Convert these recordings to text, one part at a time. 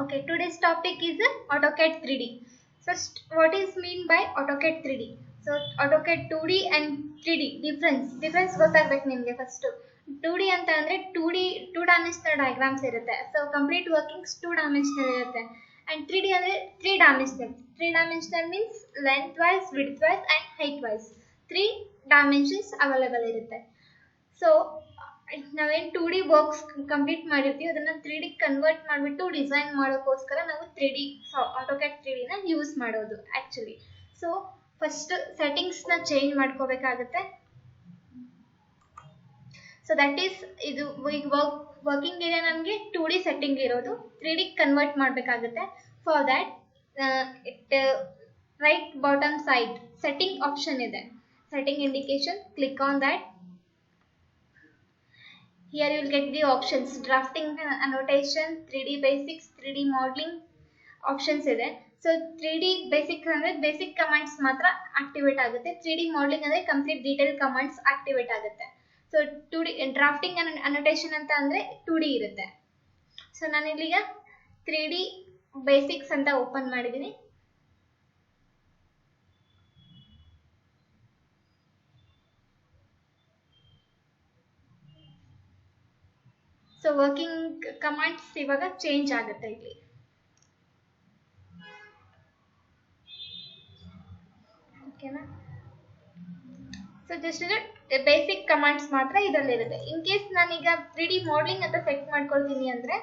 Okay, today's topic is AutoCAD 3D. First, what is mean by AutoCAD 3D? So AutoCAD 2D and 3D difference ಗೊತ್ತಾಗಬೇಕು ನಿಮಗೆ first. 2D ಅಂತ ಅಂದ್ರೆ 2 dimensional diagrams ಇರುತ್ತೆ. So complete workings 2 dimensional ಇರುತ್ತೆ. And 3D ಅಂದ್ರೆ 3 dimensional. 3 dimensional means length wise, width wise and height wise 3 dimensions available ಇರುತ್ತೆ. So ನಾವೇನು 2D works complete ಮಾಡಿರ್ತೀವಿ ಅದನ್ನ 3D ಕನ್ವರ್ಟ್ ಮಾಡಿಬಿಟ್ಟು ಡಿಸೈನ್ ಮಾಡೋಕ್ಕೋಸ್ಕರ ನಾವು 3D AutoCAD 3Dನ ಯೂಸ್ ಮಾಡೋದು ಆ್ಯಕ್ಚುಲಿ. ಸೊ ಫಸ್ಟ್ ಸೆಟ್ಟಿಂಗ್ಸ್ನ ಚೇಂಜ್ ಮಾಡ್ಕೋಬೇಕಾಗುತ್ತೆ. ಸೊ ದಟ್ ಈಸ್ ಇದು ಈಗ ವರ್ಕಿಂಗ್ ಏರಿಯಾ ನಮಗೆ 2D ಸೆಟ್ಟಿಂಗ್ ಇರೋದು 3D ಕನ್ವರ್ಟ್ ಮಾಡಬೇಕಾಗುತ್ತೆ. For that right bottom side setting option ಇದೆ, setting indication, click on that. Here you will get the options, drafting annotation, 3D basics, 3D modeling options ಇದೆ. So 3D basic ಅಂದ್ರೆ basic commands ಮಾತ್ರ activate ಆಗುತ್ತೆ. 3D modeling ಅಂದ್ರೆ complete detail commands activate ಆಗುತ್ತೆ. So 2D drafting ಅನ್ನೋಟೇಷನ್ ಅಂತ ಅಂದ್ರೆ 2D ಇರುತ್ತೆ. So ನಾನು ಇಲ್ಲಿಗ 3D ಬೇಸಿಕ್ಸ್ ಅಂತ ಓಪನ್ ಮಾಡಿದ್ದೀನಿ. ಸೊ ವರ್ಕಿಂಗ್ ಕಮಾಂಡ್ಸ್ ಇವಾಗ ಚೇಂಜ್ ಆಗುತ್ತೆ ಇಲ್ಲಿ. ಓಕೆನಾ? ಸೊ ಜಸ್ಟ್ ಬೇಸಿಕ್ ಕಮಾಂಡ್ಸ್ ಮಾತ್ರ ಇದರಲ್ಲಿರುತ್ತೆ. ಇನ್ ಕೇಸ್ ನಾನೀಗ 3D ಮಾಡಲಿಂಗ್ ಅಂತ ಸೆಟ್ ಮಾಡ್ಕೊಳ್ತೀನಿ ಅಂದ್ರೆ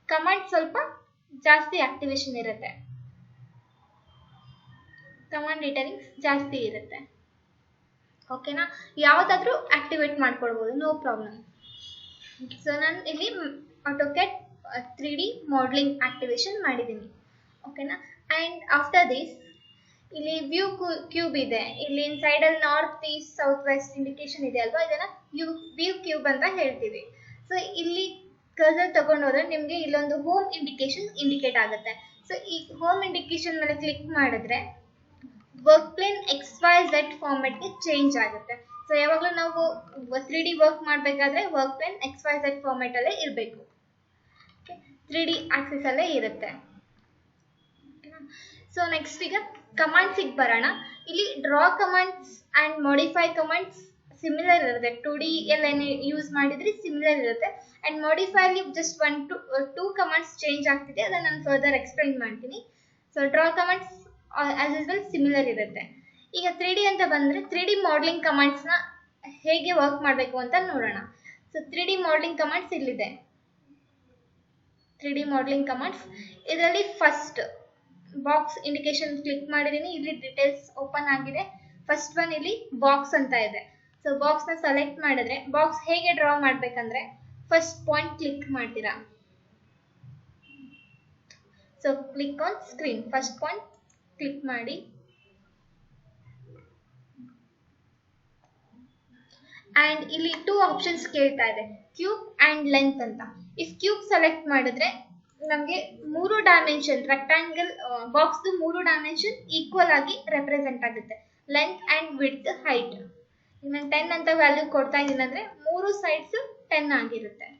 ಕಮಾಂಡ್ ಸ್ವಲ್ಪ ಜಾಸ್ತಿ ಆಕ್ಟಿವೇಶನ್ ಇರುತ್ತೆ, ಕಮಾಂಡ್ ಡೀಟೇಲಿಂಗ್ಸ್ ಜಾಸ್ತಿ ಇರುತ್ತೆ. ಓಕೆನಾ? ಯಾವುದಾದ್ರೂ ಆಕ್ಟಿವೇಟ್ ಮಾಡ್ಕೊಳ್ಬೋದು, ನೋ ಪ್ರಾಬ್ಲಮ್. ಸೊ ನಾನು ಇಲ್ಲಿ AutoCAD 3D ಮಾಡಲಿಂಗ್ ಆಕ್ಟಿವೇಶನ್ ಮಾಡಿದ್ದೀನಿ. ಓಕೆನಾ? ಆ್ಯಂಡ್ ಆಫ್ಟರ್ ದಿಸ್ ಇಲ್ಲಿ ವ್ಯೂ ಕ್ಯೂಬ್ ಇದೆ. ಇಲ್ಲಿ ಸೈಡಲ್ಲಿ north east south west indication ಇದೆ ಅಲ್ವಾ, ಇದನ್ನು ವ್ಯೂ ಕ್ಯೂಬ್ ಅಂತ ಹೇಳ್ತೀವಿ. ಸೊ ಇಲ್ಲಿ ಕರ್ಸರ್ ತಗೊಂಡೋದ್ರೆ ನಿಮಗೆ ಇಲ್ಲೊಂದು ಹೋಮ್ ಇಂಡಿಕೇಶನ್ ಇಂಡಿಕೇಟ್ ಆಗುತ್ತೆ. ಸೊ ಈ ಹೋಮ್ ಇಂಡಿಕೇಶನ್ ಮೇಲೆ ಕ್ಲಿಕ್ ಮಾಡಿದ್ರೆ ವರ್ಕ್ ಪ್ಲೇನ್ XYZ ಫಾರ್ಮೆಟ್ಗೆ ಚೇಂಜ್ ಆಗುತ್ತೆ. ಸೊ ಯಾವಾಗಲೂ ನಾವು 3D ವರ್ಕ್ ಮಾಡಬೇಕಾದ್ರೆ ವರ್ಕ್ ಪ್ಲೇನ್ XYZ ಫಾರ್ಮೆಟ್ ಅಲ್ಲೇ ಇರಬೇಕು, 3D ಆಕ್ಸಿಸ್ ಅಲ್ಲೇ ಇರುತ್ತೆ. ಸೊ ನೆಕ್ಸ್ಟ್ ಈಗ ಕಮಾಂಡ್ಸಿಗೆ ಬರೋಣ. ಇಲ್ಲಿ draw commands and modify commands similar ಇರುತ್ತೆ. 2D ಎಲ್ಲ ಯೂಸ್ ಮಾಡಿದ್ರೆ ಸಿಮಿಲರ್ ಇರುತ್ತೆ. ಆ್ಯಂಡ್ ಮಾಡಿಫೈಲಿ ಜಸ್ಟ್ 1 to 2 ಕಮಾಂಡ್ಸ್ ಚೇಂಜ್ ಆಗ್ತಿದೆ, ಅದನ್ನು ನಾನು ಫರ್ದರ್ ಎಕ್ಸ್ಪ್ಲೈನ್ ಮಾಡ್ತೀನಿ. So draw commands as usual similar ಇರುತ್ತೆ. ಈಗ 3D ಅಂತ ಬಂದರೆ 3D ಮಾಡಲಿಂಗ್ ಕಮಾಂಡ್ಸ್ನ ಹೇಗೆ ವರ್ಕ್ ಮಾಡಬೇಕು ಅಂತ ನೋಡೋಣ. ಸೊ 3D ಮಾಡಲಿಂಗ್ ಕಮಾಂಡ್ಸ್ ಇಲ್ಲಿದೆ. 3D ಮಾಡಲಿಂಗ್ ಕಮಾಂಡ್ಸ್ ಇದರಲ್ಲಿ ಫಸ್ಟ್ ಬಾಕ್ಸ್ ಇಂಡಿಕೇಶನ್ ಕ್ಲಿಕ್ ಮಾಡಿದ್ದೀನಿ. ಇಲ್ಲಿ ಡೀಟೇಲ್ಸ್ ಓಪನ್ ಆಗಿದೆ. ಫಸ್ಟ್ ಒನ್ ಇಲ್ಲಿ ಬಾಕ್ಸ್ ಅಂತ ಇದೆ. ಸೊ ಬಾಕ್ಸ್ನ ಸೆಲೆಕ್ಟ್ ಮಾಡಿದ್ರೆ ಬಾಕ್ಸ್ ಹೇಗೆ ಡ್ರಾ ಮಾಡಬೇಕಂದ್ರೆ ಫಸ್ಟ್ ಪಾಯಿಂಟ್ ಕ್ಲಿಕ್ ಮಾಡ್ತೀರಾ. So click on screen, first point click ಮಾಡಿ. ಆ್ಯಂಡ್ ಇಲ್ಲಿ 2 ಆಪ್ಷನ್ಸ್ ಕೇಳ್ತಾ ಇದೆ, ಕ್ಯೂಬ್ ಆ್ಯಂಡ್ ಲೆಂತ್ ಅಂತ. ಇಫ್ ಕ್ಯೂಬ್ ಸೆಲೆಕ್ಟ್ ಮಾಡಿದ್ರೆ ನಮಗೆ 3 ಡೈಮೆನ್ಷನ್ ರೆಕ್ಟಾಂಗಲ್ ಬಾಕ್ಸ್ದು 3 ಡೈಮೆನ್ಷನ್ ಈಕ್ವಲ್ ಆಗಿ ರೆಪ್ರೆಸೆಂಟ್ ಆಗುತ್ತೆ, ಲೆಂತ್ ಆ್ಯಂಡ್ ವಿಡ್ತ್, ಹೈಟ್. ಈಗ ನಾನು 10 ಅಂತ ವ್ಯಾಲ್ಯೂ ಕೊಡ್ತಾ ಇದ್ದೀನಿ ಅಂದರೆ 3 ಸೈಡ್ಸ್ 10 ಆಗಿರುತ್ತೆ,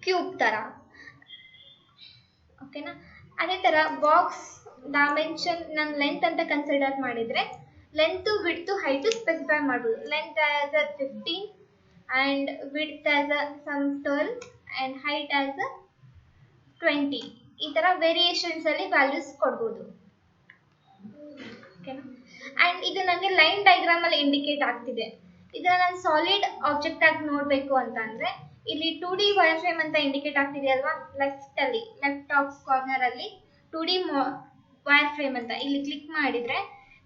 ಕ್ಯೂಬ್ ಥರ. ಓಕೆನಾ? ಅದೇ ಥರ ಬಾಕ್ಸ್ ಡೈಮೆನ್ಷನ್ ನಾನು ಲೆಂತ್ ಅಂತ ಕನ್ಸಿಡರ್ ಮಾಡಿದರೆ ಲೆಂತ್ ವಿಡ್ತ್ ಹೈಟ್ ಸ್ಪೆಸಿಫೈ ಮಾಡ್ಬೋದು. Length as 15 and width as some 12 and height as 20. ಈ ಥರ ವೇರಿಯೇಷನ್ಸಲ್ಲಿ ವ್ಯಾಲ್ಯೂಸ್ ಕೊಡ್ಬೋದು. ಓಕೆನಾ? ಆ್ಯಂಡ್ ಇದು ನನಗೆ ಲೈನ್ ಡಯಾಗ್ರಾಮಲ್ಲಿ ಇಂಡಿಕೇಟ್ ಆಗ್ತಿದೆ. ಇದನ್ನು ನಾನು ಸಾಲಿಡ್ ಆಬ್ಜೆಕ್ಟ್ ಆಗಿ ನೋಡಬೇಕು ಅಂತ ಅಂದರೆ ಇಲ್ಲಿ 2D ವೈರ್ ಫ್ರೇಮ್ ಅಂತ ಇಂಡಿಕೇಟ್ ಆಗ್ತಿದೆ ಅಲ್ವಾ, ಲೆಫ್ಟ್ ಟಾಪ್ ಕಾರ್ನರಲ್ಲಿ 2D ವೈರ್ ಫ್ರೇಮ್ ಅಂತ ಇಲ್ಲಿ ಕ್ಲಿಕ್ ಮಾಡಿದರೆ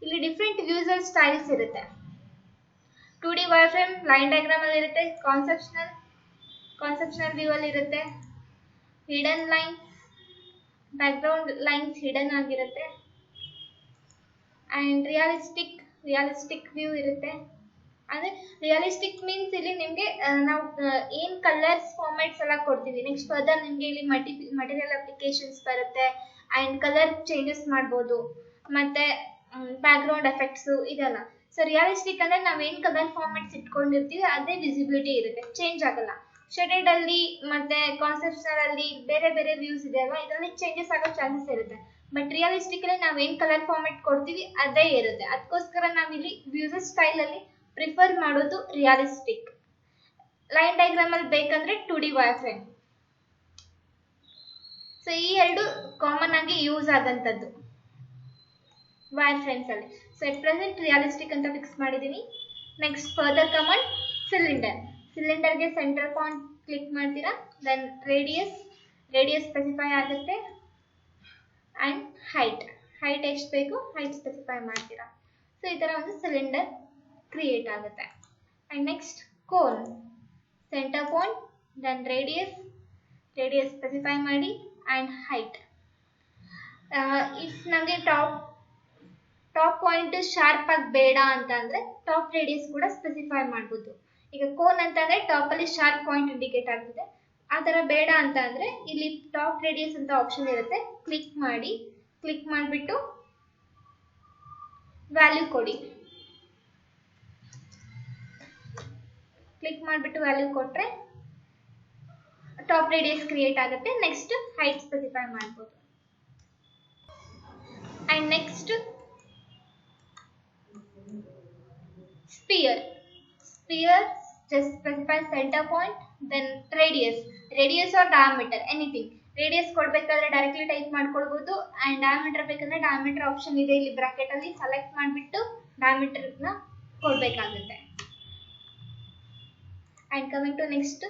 ಇಲ್ಲಿ ಡಿಫ್ರೆಂಟ್ ವ್ಯೂಸ್ ಅಂಡ್ ಸ್ಟೈಲ್ಸ್ ಇರುತ್ತೆ. 2D ವೈರ್ ಫ್ರೇಮ್ ಲೈನ್ ಡಯಾಗ್ರಾಮಲ್ಲಿ ಇರುತ್ತೆ, ಕಾನ್ಸೆಪ್ಷನಲ್ ವ್ಯೂ ಅಲ್ಲಿ ಇರುತ್ತೆ, hidden lines, background lines hidden ಆಗಿರುತ್ತೆ, ಆ್ಯಂಡ್ ರಿಯಲಿಸ್ಟಿಕ್ ವ್ಯೂ ಇರುತ್ತೆ. ಅಂದರೆ ರಿಯಲಿಸ್ಟಿಕ್ ಮೀನ್ಸ್ ಇಲ್ಲಿ ನಿಮಗೆ ನಾವು ಏನು ಕಲರ್ಸ್ ಫಾರ್ಮ್ಯಾಟ್ಸ್ ಎಲ್ಲ ಕೊಡ್ತೀವಿ, ನೆಕ್ಸ್ಟ್ ಫರ್ದರ್ ನಿಮಗೆ ಇಲ್ಲಿ ಮಟೀರಿಯಲ್ ಅಪ್ಲಿಕೇಶನ್ಸ್ ಬರುತ್ತೆ ಆ್ಯಂಡ್ ಕಲರ್ ಚೇಂಜಸ್ ಮಾಡ್ಬೋದು, ಮತ್ತು ಬ್ಯಾಕ್ಗ್ರೌಂಡ್ ಎಫೆಕ್ಟ್ಸು ಇದೆಲ್ಲ. ಸೊ ರಿಯಲಿಸ್ಟಿಕ್ ಅಂದರೆ ನಾವೇನು ಕಲರ್ ಫಾರ್ಮ್ಯಾಟ್ಸ್ ಇಟ್ಕೊಂಡಿರ್ತೀವಿ ಅದೇ ವಿಸಿಬಿಲಿಟಿ ಇರುತ್ತೆ, ಚೇಂಜ್ ಆಗಲ್ಲ. ಶೇಡೆಡ್ ಅಲ್ಲಿ ಮತ್ತೆ ಕಾನ್ಸೆಪ್ಷನಲ್ ಅಲ್ಲಿ ಬೇರೆ ಬೇರೆ ವ್ಯೂಸ್ ಇದೆ ಅಲ್ವಾ, ಇದರಲ್ಲಿ ಚೇಂಜಸ್ ಆಗೋ ಚಾನ್ಸಸ್ ಇರುತ್ತೆ. ಬಟ್ ರಿಯಲಿಸ್ಟಿಕಲಿ ನಾವು ಏನ್ ಕಲರ್ ಫಾರ್ಮೆಟ್ ಕೊಡ್ತೀವಿ ಅದೇ ಇರುತ್ತೆ. ಅದಕ್ಕೋಸ್ಕರ ನಾವಿಲ್ಲಿ ವ್ಯೂಸ್ ಸ್ಟೈಲ್ ಅಲ್ಲಿ ಪ್ರಿಫರ್ ಮಾಡೋದು ರಿಯಲಿಸ್ಟಿಕ್. ಲೈನ್ ಡಯಾಗ್ರಾಮ್ ಅಲ್ಲಿ ಬೇಕಂದ್ರೆ 2D ವೈರ್ ಫ್ರೇಮ್. ಸೊ ಈ ಎರಡು ಕಾಮನ್ ಆಗಿ ಯೂಸ್ ಆಗಂತದ್ದು ವೈರ್ ಫ್ರೇಮ್ಸ್ ಅಲ್ಲಿ. ಸೊ ಎಟ್ ಪ್ರೆಸೆಂಟ್ ರಿಯಲಿಸ್ಟಿಕ್ ಅಂತ ಫಿಕ್ಸ್ ಮಾಡಿದೀನಿ. Next further command cylinder. ಸಿಲಿಂಡರ್ಗೆ ಸೆಂಟರ್ ಪಾಯಿಂಟ್ ಕ್ಲಿಕ್ ಮಾಡ್ತೀರಾ, ದೆನ್ ರೇಡಿಯಸ್ ಸ್ಪೆಸಿಫೈ ಆಗುತ್ತೆ ಅಂಡ್ ಹೈಟ್ ಎಷ್ಟು ಬೇಕು ಹೈಟ್ ಸ್ಪೆಸಿಫೈ ಮಾಡ್ತೀರಾ. ಸೊ ಈ ತರ ಒಂದು ಸಿಲಿಂಡರ್ ಕ್ರಿಯೇಟ್ ಆಗುತ್ತೆ. And next cone, centre point then radius specify ಮಾಡಿ ಅಂಡ್ ಹೈಟ್. ಇಫ್ ನಮಗೆ ಟಾಪ್ ಪಾಯಿಂಟ್ ಶಾರ್ಪ್ ಆಗಿ ಬೇಡ ಅಂತ ಅಂದ್ರೆ ಟಾಪ್ ರೇಡಿಯಸ್ ಕೂಡ ಸ್ಪೆಸಿಫೈ ಮಾಡ್ಬೋದು. ಈಗ ಕೋನ್ ಅಂತ ಅಂದ್ರೆ ಟಾಪ್ ಅಲ್ಲಿ ಶಾರ್ಪ್ ಪಾಯಿಂಟ್ ಇಂಡಿಕೇಟ್ ಆಗ್ತದೆ. ಆ ತರ ಬೇಡ ಅಂತ ಅಂದ್ರೆ ಇಲ್ಲಿ ಟಾಪ್ ರೇಡಿಯಸ್ ಅಂತ ಆಪ್ಷನ್ ಇರುತ್ತೆ, ಕ್ಲಿಕ್ ಮಾಡಿಬಿಟ್ಟು ವ್ಯಾಲ್ಯೂ ಕೊಡಿ. ಕ್ಲಿಕ್ ಮಾಡಿಬಿಟ್ಟು ವ್ಯಾಲ್ಯೂ ಕೊಟ್ರೆ ಟಾಪ್ ರೇಡಿಯಸ್ ಕ್ರಿಯೇಟ್ ಆಗುತ್ತೆ. ನೆಕ್ಸ್ಟ್ ಹೈಟ್ ಸ್ಪೆಸಿಫೈ ಮಾಡ್ಬೋದು. And next sphere just specify center point, then radius or diameter, anything. Radius ಕೊಡಬೇಕಾದ್ರೆ ಡೈರೆಕ್ಟ್ಲಿ ಟೈಪ್ ಮಾಡ್ಕೊಳ್ಬಹುದು ಅಂಡ್ ಡಯಾಮೀಟರ್ ಬೇಕಂದ್ರೆ ಡಯಾಮೀಟರ್ ಆಪ್ಷನ್ ಇದೆ ಇಲ್ಲಿ ಬ್ರಾಕೆಟ್ ಅಲ್ಲಿ, ಸೆಲೆಕ್ಟ್ ಮಾಡಿಬಿಟ್ಟು ಡಯಾಮೀಟರ್ ನ ಕೊಡಬೇಕಾಗುತ್ತೆ. And coming to next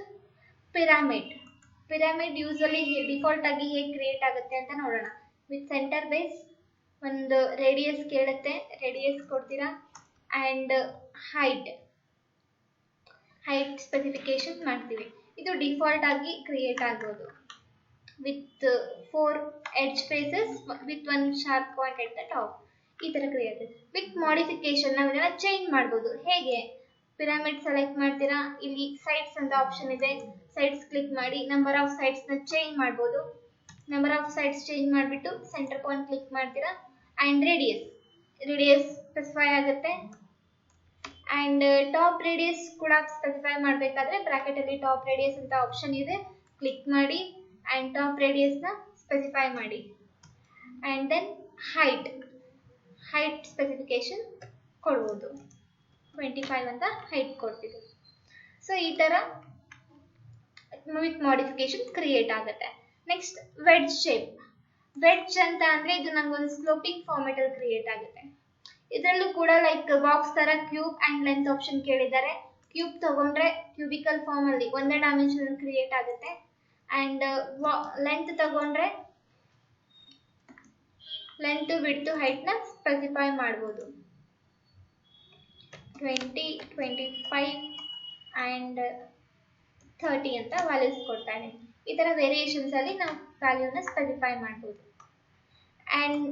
pyramid usually default ಆಗಿ ಹೇಗೆ ಕ್ರಿಯೇಟ್ ಆಗುತ್ತೆ ಅಂತ ನೋಡೋಣ. ವಿತ್ ಸೆಂಟರ್ ಬೇಸ್ ಒಂದು ರೇಡಿಯಸ್ ಕೇಳುತ್ತೆ, ರೇಡಿಯಸ್ ಕೊಡ್ತೀರಾ ಅಂಡ್ ಹೈಟ್ ಸ್ಪೆಸಿಫಿಕೇಶನ್ ಮಾಡ್ತೀವಿ. ಇದು ಡಿಫಾಲ್ಟ್ ಆಗಿ ಕ್ರಿಯೇಟ್ ಆಗೋದು with 4 edge faces with 1 sharp point at the top. ಈ ತರ ಕ್ರಿಯೇಟ್. ವಿತ್ ಮಾಡಿಫಿಕೇಶನ್ ನಾವು ಇದನ್ನ ಚೇಂಜ್ ಮಾಡ್ಬೋದು. ಹೇಗೆ? ಪಿರಮಿಡ್ ಸೆಲೆಕ್ಟ್ ಮಾಡ್ತೀರಾ, ಇಲ್ಲಿ ಸೈಡ್ಸ್ ಅಂತ ಆಪ್ಷನ್ ಇದೆ, ಸೈಡ್ಸ್ ಕ್ಲಿಕ್ ಮಾಡಿ ನಂಬರ್ ಆಫ್ ಸೈಡ್ಸ್ ನ ಚೇಂಜ್ ಮಾಡ್ಬೋದು. ನಂಬರ್ ಆಫ್ ಸೈಡ್ಸ್ ಚೇಂಜ್ ಮಾಡಿಬಿಟ್ಟು ಸೆಂಟರ್ ಪಾಯಿಂಟ್ ಕ್ಲಿಕ್ ಮಾಡ್ತೀರಾ ಅಂಡ್ ರೇಡಿಯಸ್ ಸ್ಪೆಸಿಫೈ ಆಗುತ್ತೆ. ಅಂಡ್ ಟಾಪ್ ರೇಡಿಯಸ್ ಕೂಡ ಸ್ಪೆಸಿಫೈ ಮಾಡಬೇಕಾದ್ರೆ ಬ್ರಾಕೆಟ್ ಅಲ್ಲಿ ಟಾಪ್ ರೇಡಿಯಸ್ ಅಂತ ಆಪ್ಷನ್ ಇದೆ, ಕ್ಲಿಕ್ ಮಾಡಿ ಅಂಡ್ ಟಾಪ್ ರೇಡಿಯಸ್ ನ ಸ್ಪೆಸಿಫೈ ಮಾಡಿ. ಅಂಡ್ ದೆನ್ ಹೈಟ್ ಸ್ಪೆಸಿಫಿಕೇಶನ್ ಕೊಡ್ಬೋದು, 25 ಅಂತ ಹೈಟ್ ಕೊಡ್ತೀವಿ. ಸೊ ಈ ತರ ವಿತ್ ಮಾಡಿಫಿಕೇಶನ್ ಕ್ರಿಯೇಟ್ ಆಗುತ್ತೆ. ನೆಕ್ಸ್ಟ್ ವೆಡ್ಜ್ ಅಂತ ಅಂದ್ರೆ ಇದು ನಮ್ಗೊಂದು ಸ್ಲೋಪಿಂಗ್ ಫಾರ್ಮೆಟ್ ಅಲ್ಲಿ ಕ್ರಿಯೇಟ್ ಆಗುತ್ತೆ. ಇದರಲ್ಲೂ ಕೂಡ ಲೈಕ್ ಬಾಕ್ಸ್ ತರ ಕ್ಯೂಬ್ ಅಂಡ್ ಲೆಂತ್ ಆಪ್ಷನ್ ಕೇಳಿದ್ದಾರೆ. ಕ್ಯೂಬ್ ತಗೊಂಡ್ರೆ ಕ್ಯೂಬಿಕಲ್ ಫಾರ್ಮ್ ಅಲ್ಲಿ ಒಂದೇ ಡೈಮೆನ್ಷನ್ ಕ್ರಿಯೇಟ್ ಆಗುತ್ತೆ ಅಂಡ್ ಲೆಂತ್ ತಗೊಂಡ್ರೆ ಲೆಂತ್ ವಿಡ್ತ್ ಹೈಟ್ ನ ಸ್ಪೆಸಿಫೈ ಮಾಡಬಹುದು. 20, 25 ಅಂಡ್ 30 ಅಂತ ವ್ಯಾಲ್ಯೂಸ್ ಕೊಡ್ತಾ ಇದ್ದೀನಿ. ಈ ತರ ವೇರಿಯೇಷನ್ಸ್ ಅಲ್ಲಿ ನಾವು ವ್ಯಾಲ್ಯೂನ ಸ್ಪೆಸಿಫೈ ಮಾಡಬಹುದು. ಅಂಡ್